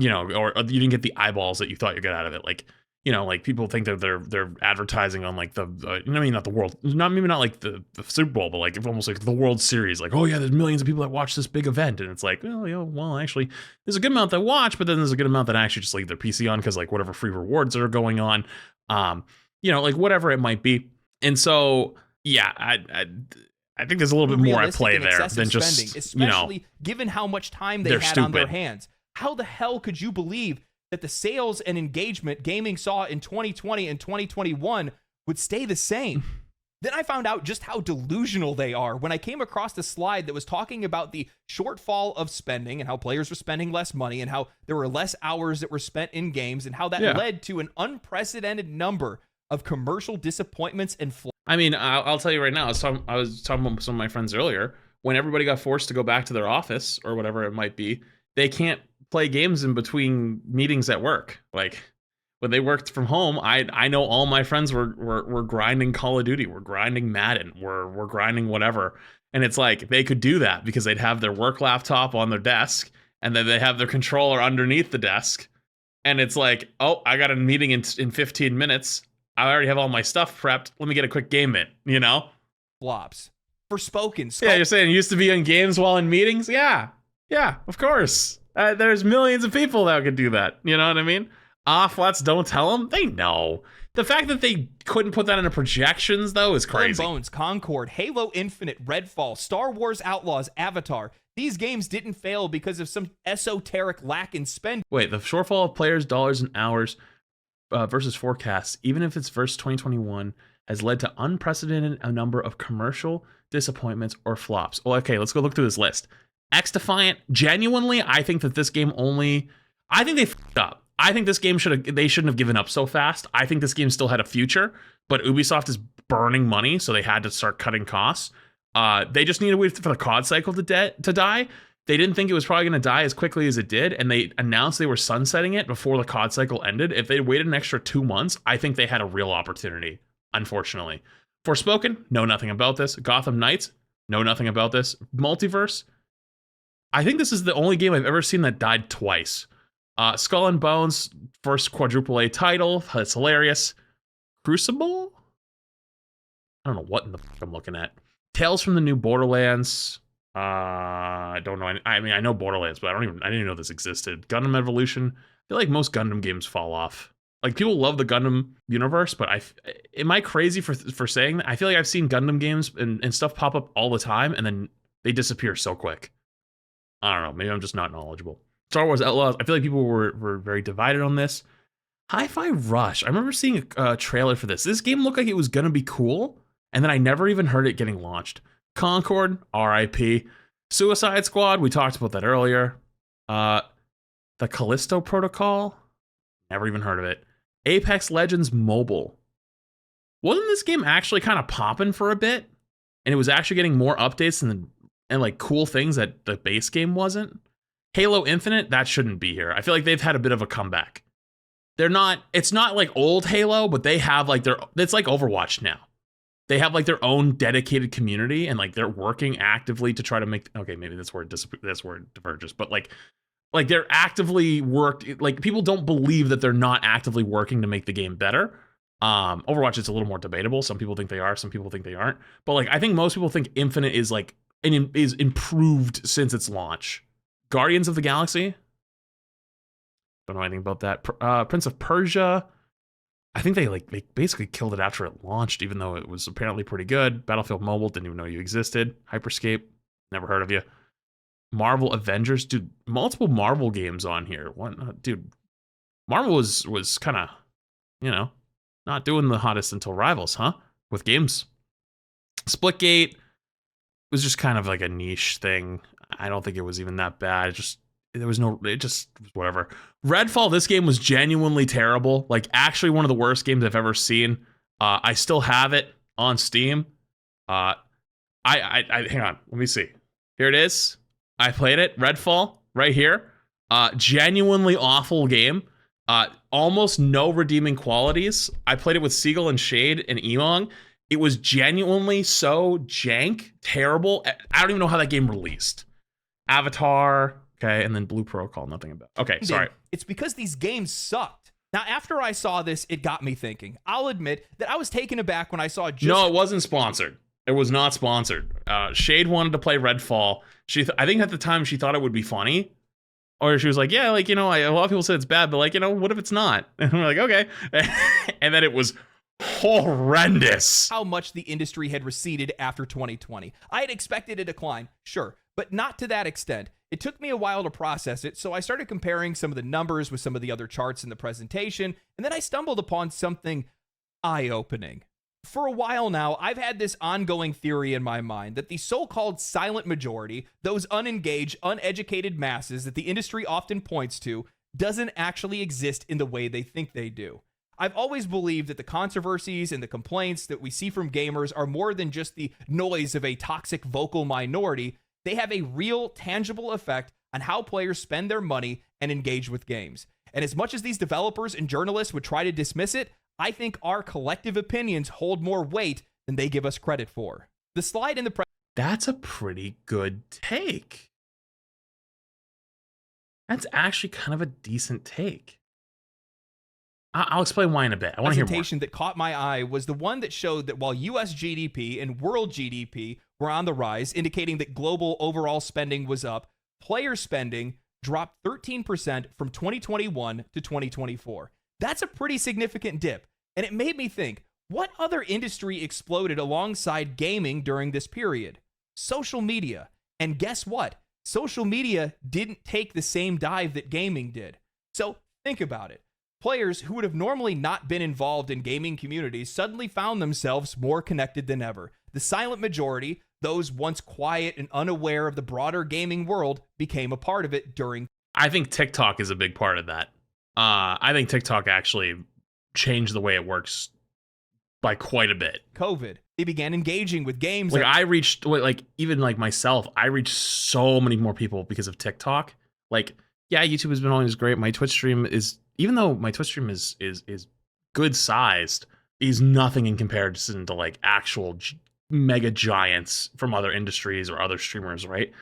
You know, or you didn't get the eyeballs that you thought you got out of it. Like, you know, like people think that they're advertising on like I mean, not the world, maybe not like the Super Bowl, but like almost like the World Series. Like, oh yeah, there's millions of people that watch this big event, and it's like, well, you know, well, actually, there's a good amount that watch, but then there's a good amount that actually just leave their PC on because like whatever free rewards are going on, you know, like whatever it might be. And so, yeah, I think there's a little bit more at play there than just spending, especially you know, given how much time they had on their hands. How the hell could you believe that the sales and engagement gaming saw in 2020 and 2021 would stay the same? Then I found out just how delusional they are when I came across a slide that was talking about the shortfall of spending and how players were spending less money and how there were less hours that were spent in games and how that led to an unprecedented number of commercial disappointments and I mean, I'll tell you right now, I was talking with some of my friends earlier, when everybody got forced to go back to their office or whatever it might be, they can't play games in between meetings at work. Like when they worked from home, I know all my friends were grinding Call of Duty, we're grinding Madden, we're grinding whatever. And it's like they could do that because they'd have their work laptop on their desk and then they have their controller underneath the desk. And it's like, oh, I got a meeting in 15 minutes. I already have all my stuff prepped. Let me get a quick game in, you know? Flops. Forspoken. Yeah, you're saying you used to be in games while in meetings? Yeah, of course. There's millions of people that could do that. You know what I mean? Flats don't tell them. They know. The fact that they couldn't put that into projections, though, is crazy. Bones, Concord, Halo Infinite, Redfall, Star Wars Outlaws, Avatar. These games didn't fail because of some esoteric lack in spend. Wait, the shortfall of players, dollars, and hours versus forecasts, even if it's versus 2021, has led to unprecedented a number of commercial disappointments or flops. Well, okay, let's go look through this list. X-Defiant, genuinely, I think that this game I think they fucked up. I think this game they shouldn't have given up so fast. I think this game still had a future, but Ubisoft is burning money, so they had to start cutting costs. They just needed to wait for the COD cycle to die. They didn't think it was probably going to die as quickly as it did, and they announced they were sunsetting it before the COD cycle ended. If they'd waited an extra 2 months, I think they had a real opportunity, unfortunately. Forspoken, know nothing about this. Gotham Knights, know nothing about this. Multiverse, I think this is the only game I've ever seen that died twice. Skull and Bones, first quadruple A title. That's hilarious. Crucible? I don't know what in the fuck I'm looking at. Tales from the New Borderlands. I don't know. I mean, I know Borderlands, but I didn't even know this existed. Gundam Evolution. I feel like most Gundam games fall off. Like people love the Gundam universe, but am I crazy for saying that? I feel like I've seen Gundam games and stuff pop up all the time, and then they disappear so quick. I don't know. Maybe I'm just not knowledgeable. Star Wars Outlaws. I feel like people were very divided on this. Hi-Fi Rush. I remember seeing a trailer for this. This game looked like it was gonna be cool, and then I never even heard it getting launched. Concord, RIP. Suicide Squad. We talked about that earlier. The Callisto Protocol. Never even heard of it. Apex Legends Mobile. Wasn't this game actually kind of popping for a bit? And it was actually getting more updates and like cool things that the base game wasn't? Halo Infinite, that shouldn't be here. I feel like they've had a bit of a comeback. It's not like old Halo, but they have like it's like Overwatch now. They have like their own dedicated community and like they're working actively to try to make, okay, maybe this word diverges, but like they're actively like people don't believe that they're not actively working to make the game better. Overwatch is a little more debatable. Some people think they are, some people think they aren't. But like I think most people think Infinite is like is improved since its launch. Guardians of the Galaxy. Don't know anything about that. Prince of Persia. I think they basically killed it after it launched, even though it was apparently pretty good. Battlefield Mobile, didn't even know you existed. Hyperscape, never heard of you. Marvel Avengers, dude. Multiple Marvel games on here. One, dude. Marvel was kind of, you know, not doing the hottest until Rivals, huh? With games. Splitgate was just kind of like a niche thing. I don't think it was even that bad. It just was whatever. Redfall, this game was genuinely terrible. Like, actually one of the worst games I've ever seen. I still have it on Steam. I hang on, let me see. Here it is. I played it. Redfall, right here. Genuinely awful game. Almost no redeeming qualities. I played it with Seagull and Shade and Emong. It was genuinely so jank, terrible. I don't even know how that game released. Avatar, okay, and then Blue Protocol, nothing about. Okay, sorry. It's because these games sucked. Now, after I saw this, it got me thinking. I'll admit that I was taken aback when I saw No, it wasn't sponsored. It was not sponsored. Shade wanted to play Redfall. I think at the time she thought it would be funny. Or she was like, yeah, like, you know, a lot of people said it's bad, but like, you know, what if it's not? And we're like, okay. And then it was horrendous. How much the industry had receded after 2020. I had expected a decline, sure, but not to that extent. It took me a while to process it, so I started comparing some of the numbers with some of the other charts in the presentation, and then I stumbled upon something eye-opening. For a while now, I've had this ongoing theory in my mind that the so-called silent majority, those unengaged, uneducated masses that the industry often points to, doesn't actually exist in the way they think they do. I've always believed that the controversies and the complaints that we see from gamers are more than just the noise of a toxic vocal minority. They have a real, tangible effect on how players spend their money and engage with games. And as much as these developers and journalists would try to dismiss it, I think our collective opinions hold more weight than they give us credit for. The slide in the That's a pretty good take. That's actually kind of a decent take. I'll explain why in a bit. I want to hear more. Presentation that caught my eye was the one that showed that while US GDP and world GDP were on the rise, indicating that global overall spending was up, player spending dropped 13% from 2021 to 2024. That's a pretty significant dip, and it made me think, what other industry exploded alongside gaming during this period? Social media. And guess what? Social media didn't take the same dive that gaming did. So think about it. Players who would have normally not been involved in gaming communities suddenly found themselves more connected than ever. The silent majority, those once quiet and unaware of the broader gaming world, became a part of it during. I think TikTok is a big part of that. I think TikTok actually changed the way it works by quite a bit. COVID. They began engaging with games. Like I reached, like even like myself, I reached so many more people because of TikTok. Like, yeah, YouTube has been always great. My Twitch stream is, even though my Twitch stream is good sized, is nothing in comparison to like actual mega giants from other industries or other streamers, right?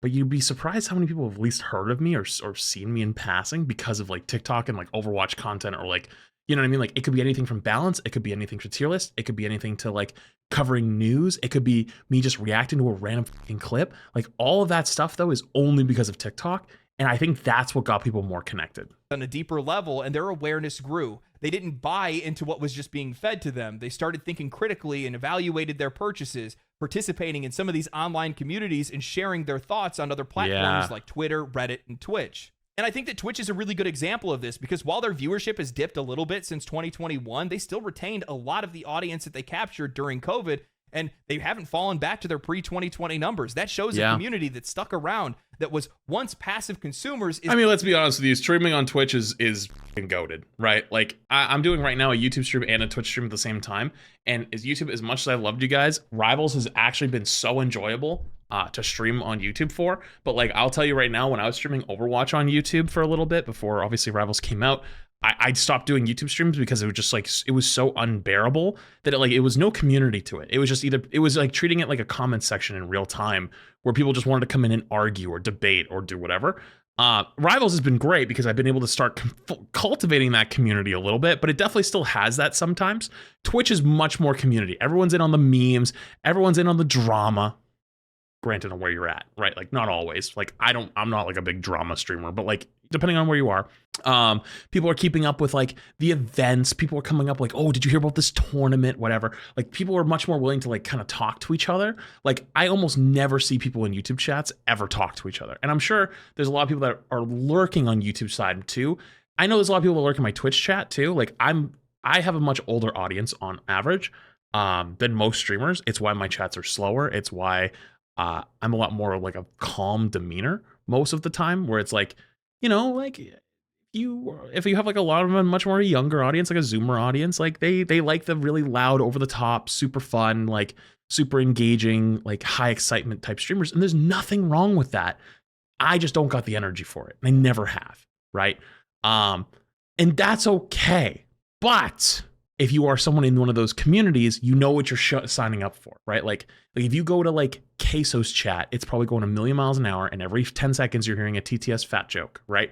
But you'd be surprised how many people have at least heard of me or seen me in passing because of like TikTok and like Overwatch content, or like, you know what I mean? Like, it could be anything from balance. It could be anything to tier list. It could be anything to like covering news. It could be me just reacting to a random fucking clip. Like, all of that stuff though is only because of TikTok. And I think that's what got people more connected. On a deeper level, and their awareness grew. They didn't buy into what was just being fed to them. They started thinking critically and evaluated their purchases, participating in some of these online communities and sharing their thoughts on other platforms like Twitter, Reddit, and Twitch. And I think that Twitch is a really good example of this, because while their viewership has dipped a little bit since 2021, they still retained a lot of the audience that they captured during COVID, and they haven't fallen back to their pre-2020 numbers. That shows a community that stuck around, that was once passive consumers. I mean, let's be honest with you. Streaming on Twitch is goated, right? Like, I'm doing right now a YouTube stream and a Twitch stream at the same time. And as YouTube, as much as I loved you guys, Rivals has actually been so enjoyable to stream on YouTube for. But like, I'll tell you right now, when I was streaming Overwatch on YouTube for a little bit before obviously Rivals came out, I'd stopped doing YouTube streams because it was just like, it was so unbearable that it was no community to it. It was just it was like treating it like a comment section in real time where people just wanted to come in and argue or debate or do whatever. Rivals has been great because I've been able to start cultivating that community a little bit, but it definitely still has that sometimes. Twitch is much more community. Everyone's in on the memes. Everyone's in on the drama. Granted on where you're at, right? Like, not always. Like, I'm not like a big drama streamer, but like, depending on where you are. People are keeping up with like the events. People are coming up like, oh, did you hear about this tournament? Whatever. Like people are much more willing to like kind of talk to each other. Like I almost never see people in YouTube chats ever talk to each other. And I'm sure there's a lot of people that are lurking on YouTube side too. I know there's a lot of people that lurk in my Twitch chat too. Like I have a much older audience on average than most streamers. It's why my chats are slower. It's why I'm a lot more like a calm demeanor most of the time, where it's like, you know, like if you have like a lot of a much more younger audience, like a Zoomer audience, like they like the really loud, over the top, super fun, like super engaging, like high excitement type streamers. And there's nothing wrong with that. I just don't got the energy for it. I never have, right? And that's okay. But if you are someone in one of those communities, you know what you're signing up for, right? Like if you go to like Queso's chat, it's probably going a million miles an hour, and every 10 seconds you're hearing a TTS fat joke, right?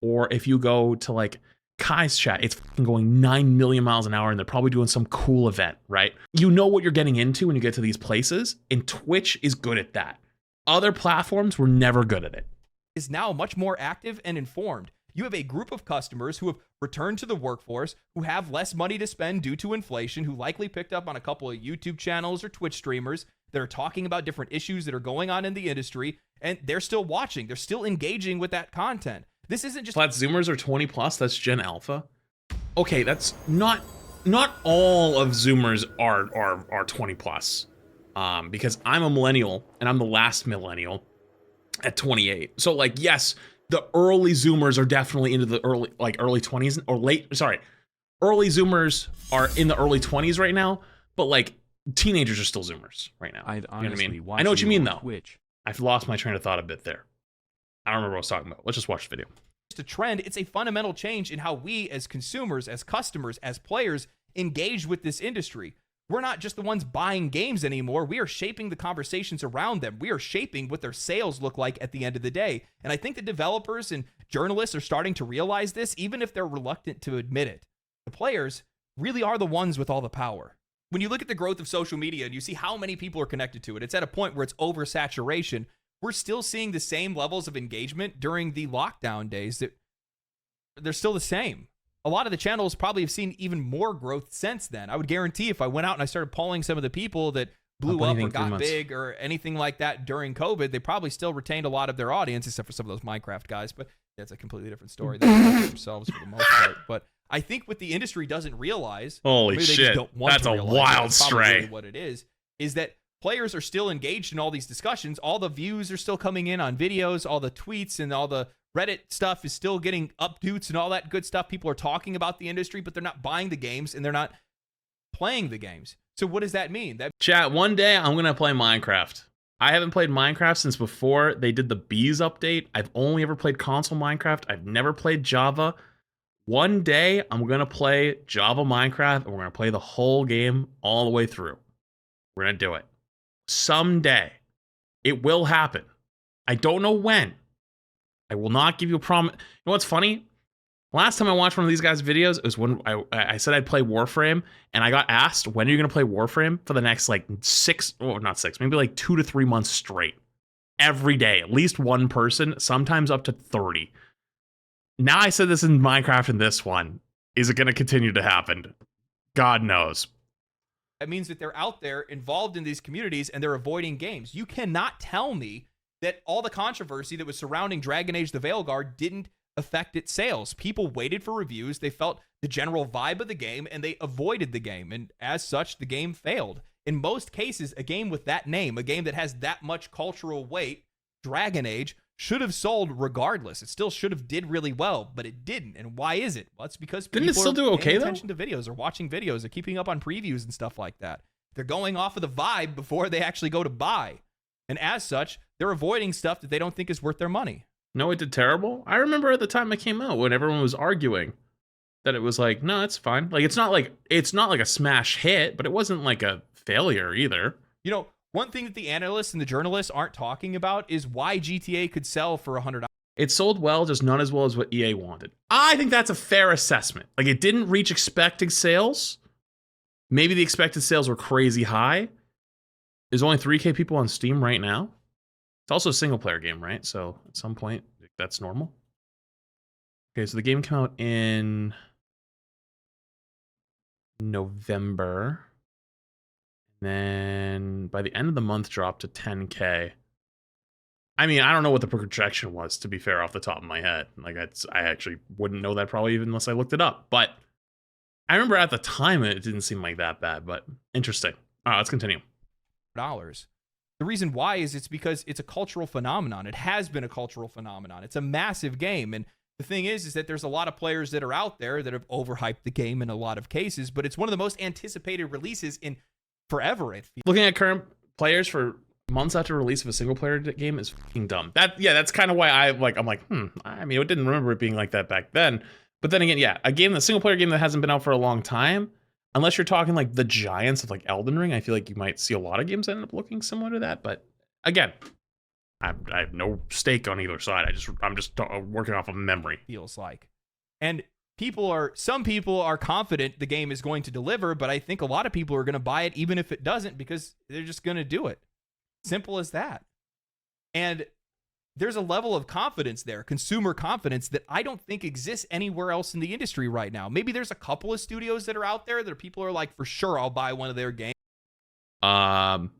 Or if you go to like Kai's chat, it's going 9 million miles an hour, and they're probably doing some cool event, right? You know what you're getting into when you get to these places, and Twitch is good at that. Other platforms were never good at it. Is now much more active and informed. You have a group of customers who have returned to the workforce, who have less money to spend due to inflation, who likely picked up on a couple of YouTube channels or Twitch streamers that are talking about different issues that are going on in the industry, and they're still watching. They're still engaging with that content. This isn't just... Flat Zoomers are 20 plus. That's Gen Alpha. Okay, that's not all of Zoomers are 20 plus. Because I'm a millennial, and I'm the last millennial at 28. So like, yes, the early Zoomers are definitely into the early 20s or early Zoomers are in the early 20s right now, but like teenagers are still Zoomers right now. I'd you know what I mean? watch I know what you mean though. Twitch. I've lost my train of thought a bit there. I don't remember what I was talking about. Let's just watch the video. a trend. It's a fundamental change in how we as consumers, as customers, as players engage with this industry. We're not just the ones buying games anymore. We are shaping the conversations around them. We are shaping what their sales look like at the end of the day. And I think the developers and journalists are starting to realize this, even if they're reluctant to admit it. The players really are the ones with all the power. When you look at the growth of social media and you see how many people are connected to it, it's at a point where it's oversaturation. We're still seeing the same levels of engagement during the lockdown days. That they're still the same. A lot of the channels probably have seen even more growth since then. I would guarantee if I went out and I started polling some of the people that blew up or got big or anything like that during COVID, they probably still retained a lot of their audience, except for some of those Minecraft guys. But that's a completely different story. They talk themselves for the most part. But I think what the industry doesn't realize, holy shit, that's a wild stray. Really what it is that players are still engaged in all these discussions. All the views are still coming in on videos, all the tweets and all the Reddit stuff is still getting updates and all that good stuff. People are talking about the industry, but they're not buying the games and they're not playing the games. So what does that mean? Chat, one day I'm going to play Minecraft. I haven't played Minecraft since before they did the Bees update. I've only ever played console Minecraft. I've never played Java. One day I'm going to play Java Minecraft and we're going to play the whole game all the way through. We're going to do it. Someday. It will happen. I don't know when. I will not give you a promise. You know what's funny? Last time I watched one of these guys' videos, it was when I said I'd play Warframe, and I got asked, when are you going to play Warframe for the next, like, maybe like 2 to 3 months straight. Every day, at least one person, sometimes up to 30. Now I said this in Minecraft and this one. Is it going to continue to happen? God knows. That means that they're out there involved in these communities and they're avoiding games. You cannot tell me that all the controversy that was surrounding Dragon Age the Veilguard didn't affect its sales. People waited for reviews. They felt the general vibe of the game and they avoided the game. And as such, the game failed. In most cases, a game with that name, a game that has that much cultural weight, Dragon Age, should have sold regardless. It still should have did really well, but it didn't. And why is it? Well, it's because didn't it still do okay, paying attention to videos or watching videos or keeping up on previews and stuff like that. They're going off of the vibe before they actually go to buy. And as such, they're avoiding stuff that they don't think is worth their money. No, it did terrible. I remember at the time it came out when everyone was arguing that it was like, no, it's fine. Like it's not like a smash hit, but it wasn't like a failure either. You know, one thing that the analysts and the journalists aren't talking about is why GTA could sell for $100. It sold well, just not as well as what EA wanted. I think that's a fair assessment. Like it didn't reach expected sales. Maybe the expected sales were crazy high. There's only 3K people on Steam right now. It's also a single player game, right? So at some point, that's normal. Okay, so the game came out in November. Then by the end of the month, dropped to 10K. I mean, I don't know what the projection was, to be fair, off the top of my head. Like, I actually wouldn't know that probably even unless I looked it up. But I remember at the time it didn't seem like that bad, but interesting. All right, let's continue. $. The reason why is it's because it's a cultural phenomenon. It has been a cultural phenomenon. It's a massive game. And the thing is that there's a lot of players that are out there that have overhyped the game in a lot of cases, but it's one of the most anticipated releases in forever. Looking at current players for months after release of a single player game is fucking dumb. That's kind of why I'm like, I mean, I didn't remember it being like that back then. But then again, yeah, a single player game that hasn't been out for a long time, unless you're talking like the giants of like Elden Ring, I feel like you might see a lot of games that end up looking similar to that. But again, I have no stake on either side. I'm just working off of memory. Feels like, and some people are confident the game is going to deliver, but I think a lot of people are going to buy it even if it doesn't because they're just going to do it. Simple as that. And there's a level of confidence there, consumer confidence, that I don't think exists anywhere else in the industry right now. Maybe there's a couple of studios that are out there that people are like, for sure, I'll buy one of their games. The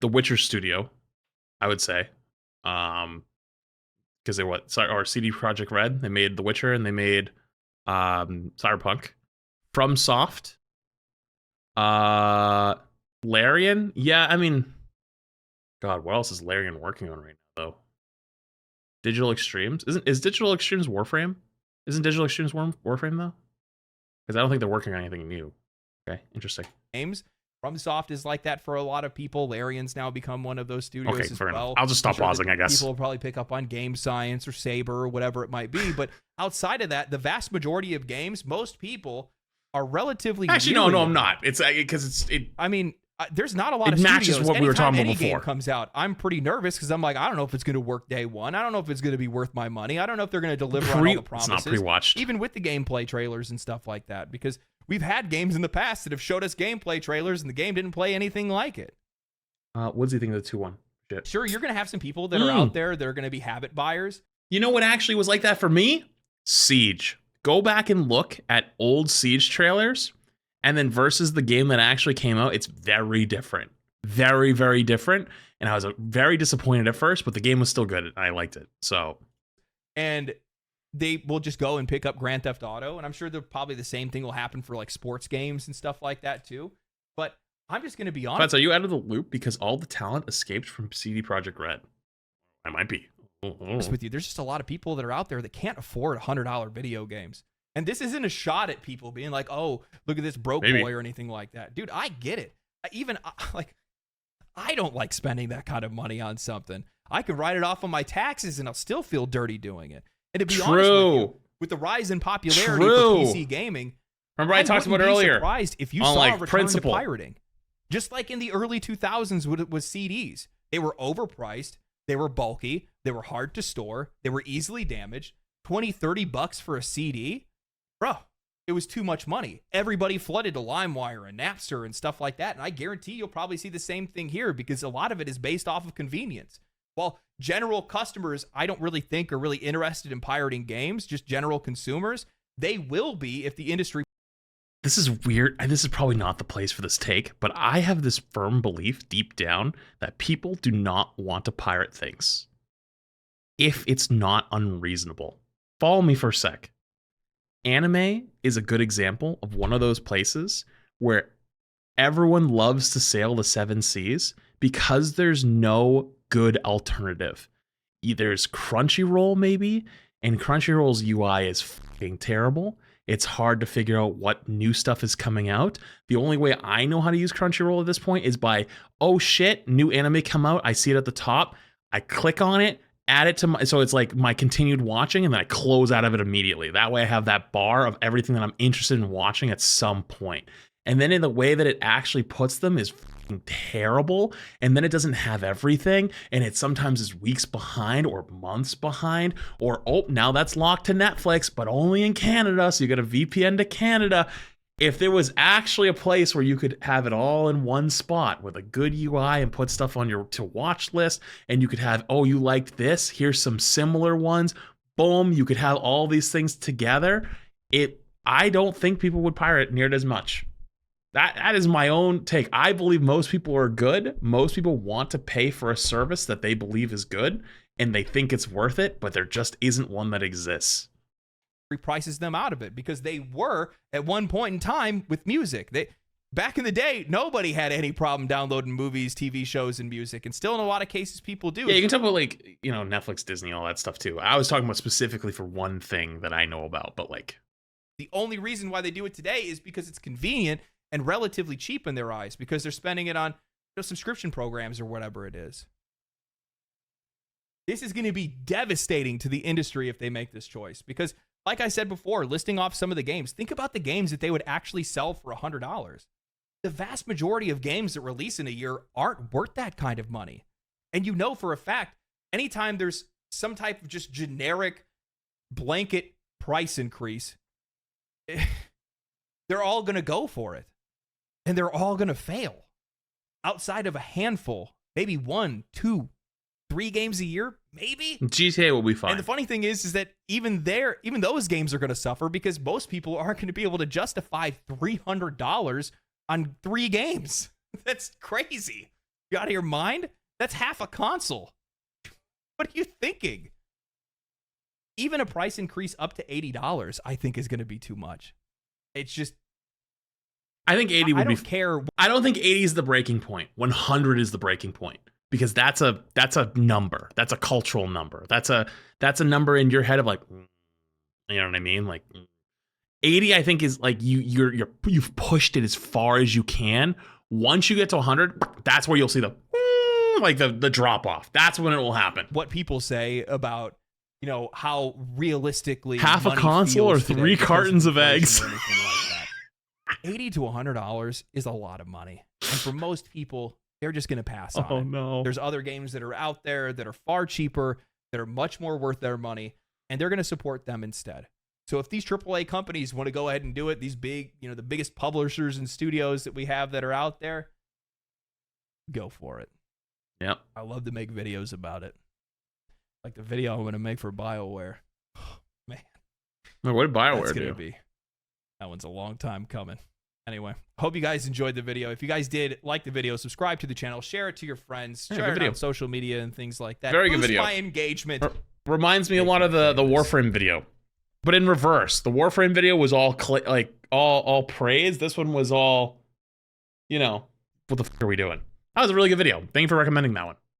Witcher studio, I would say. Because CD Projekt Red, they made The Witcher and they made Cyberpunk. FromSoft. Larian, yeah, I mean, God, what else is Larian working on right now, though? Digital Extremes? Is Digital Extremes Warframe? Isn't Digital Extremes Warframe, though? Because I don't think they're working on anything new. Okay, interesting. Games. FromSoft is like that for a lot of people. Larian's now become one of those studios as well. Enough. I'll just stop pausing, I guess. People will probably pick up on Game Science or Saber or whatever it might be. But outside of that, the vast majority of games, most people are relatively... Actually, no, I'm not. It's because I mean... there's not a lot of matches studios. What we were talking about any before. Game comes out, I'm pretty nervous because I'm like, I don't know if it's going to work day one. I don't know if it's going to be worth my money. I don't know if they're going to deliver on all the promises. It's not pre-watched. Even with the gameplay trailers and stuff like that, because we've had games in the past that have showed us gameplay trailers and the game didn't play anything like it. What does he think of the 2-1? Shit. Sure, you're going to have some people that are out there that are going to be habit buyers. You know what actually was like that for me? Siege. Go back and look at old Siege trailers, and then versus the game that actually came out, it's very different. Very, very different. And I was very disappointed at first, but the game was still good and I liked it. So, and they will just go and pick up Grand Theft Auto, and I'm sure probably the same thing will happen for like sports games and stuff like that too. But I'm just going to be honest. But are you out of the loop because all the talent escaped from CD Projekt Red? I might be. With you, there's just a lot of people that are out there that can't afford $100 video games. And this isn't a shot at people being like, oh, look at this broke boy or anything like that. Dude, I get it. I don't like spending that kind of money on something. I could write it off on my taxes and I'll still feel dirty doing it. And to be honest with you, with the rise in popularity for PC gaming, remember I talked about earlier, surprised if you saw a return to pirating. Just like in the early 2000s with CDs. They were overpriced, they were bulky, they were hard to store, they were easily damaged. $20-$30 for a CD? Bro, it was too much money. Everybody flooded to LimeWire and Napster and stuff like that. And I guarantee you'll probably see the same thing here because a lot of it is based off of convenience. While general customers, I don't really think are really interested in pirating games, just general consumers, they will be if the industry... This is weird. This is probably not the place for this take, but I have this firm belief deep down that people do not want to pirate things if it's not unreasonable. Follow me for a sec. Anime is a good example of one of those places where everyone loves to sail the 7 seas because there's no good alternative. There's Crunchyroll maybe, and Crunchyroll's UI is fucking terrible. It's hard to figure out what new stuff is coming out. The only way I know how to use Crunchyroll at this point is by, oh shit, new anime come out. I see it at the top. I click on it. Add it to my, so it's like my continued watching, and then I close out of it immediately. That way I have that bar of everything that I'm interested in watching at some point. And then in the way that it actually puts them is terrible. And then it doesn't have everything. And it sometimes is weeks behind or months behind, or, oh, now that's locked to Netflix, but only in Canada. So you got a VPN to Canada. If there was actually a place where you could have it all in one spot with a good UI and put stuff on your to watch list, and you could have, oh, you liked this, here's some similar ones, boom, you could have all these things together. I don't think people would pirate near as much. That is my own take. I believe most people are good. Most people want to pay for a service that they believe is good and they think it's worth it, but there just isn't one that exists. Prices them out of it because they were at one point in time with music. Back in the day, nobody had any problem downloading movies, TV shows, and music, and still in a lot of cases people do. Yeah, you can talk about like, you know, Netflix, Disney, all that stuff too. I was talking about specifically for one thing that I know about, but like the only reason why they do it today is because it's convenient and relatively cheap in their eyes because they're spending it on subscription programs or whatever it is. This is going to be devastating to the industry if they make this choice because, like I said before, listing off some of the games, think about the games that they would actually sell for $100. The vast majority of games that release in a year aren't worth that kind of money. And you know for a fact, anytime there's some type of just generic blanket price increase, they're all going to go for it. And they're all going to fail. Outside of a handful, maybe 1, 2, 3 games a year, maybe. GTA will be fine. And the funny thing is that even those games are going to suffer because most people aren't going to be able to justify $300 on 3 games. That's crazy. You out of your mind? That's half a console. What are you thinking? Even a price increase up to $80, I think, is going to be too much. It's just. I think 80 would be. I don't care. I don't think 80 is the breaking point. 100 is the breaking point because that's a number. That's a cultural number. That's a number in your head of like, you know what I mean? Like 80, I think is like you've pushed it as far as you can. Once you get to 100, that's where you'll see the drop off. That's when it will happen. What people say about, you know, how realistically half a console or 3 cartons of eggs. $80 to $100 is a lot of money. And for most people, they're just going to pass on it. Oh, no. There's other games that are out there that are far cheaper, that are much more worth their money, and they're going to support them instead. So if these AAA companies want to go ahead and do it, these big, you know, the biggest publishers and studios that we have that are out there, go for it. Yep. I love to make videos about it. Like the video I'm going to make for BioWare. Oh, man. What did BioWare do? Be. That one's a long time coming. Anyway, hope you guys enjoyed the video. If you guys did like the video, subscribe to the channel, share it to your friends, share it on social media and things like that. Very good video. My engagement. Reminds me a lot of the Warframe video, but in reverse. The Warframe video was all all praise. This one was all, you know, what the fuck are we doing? That was a really good video. Thank you for recommending that one.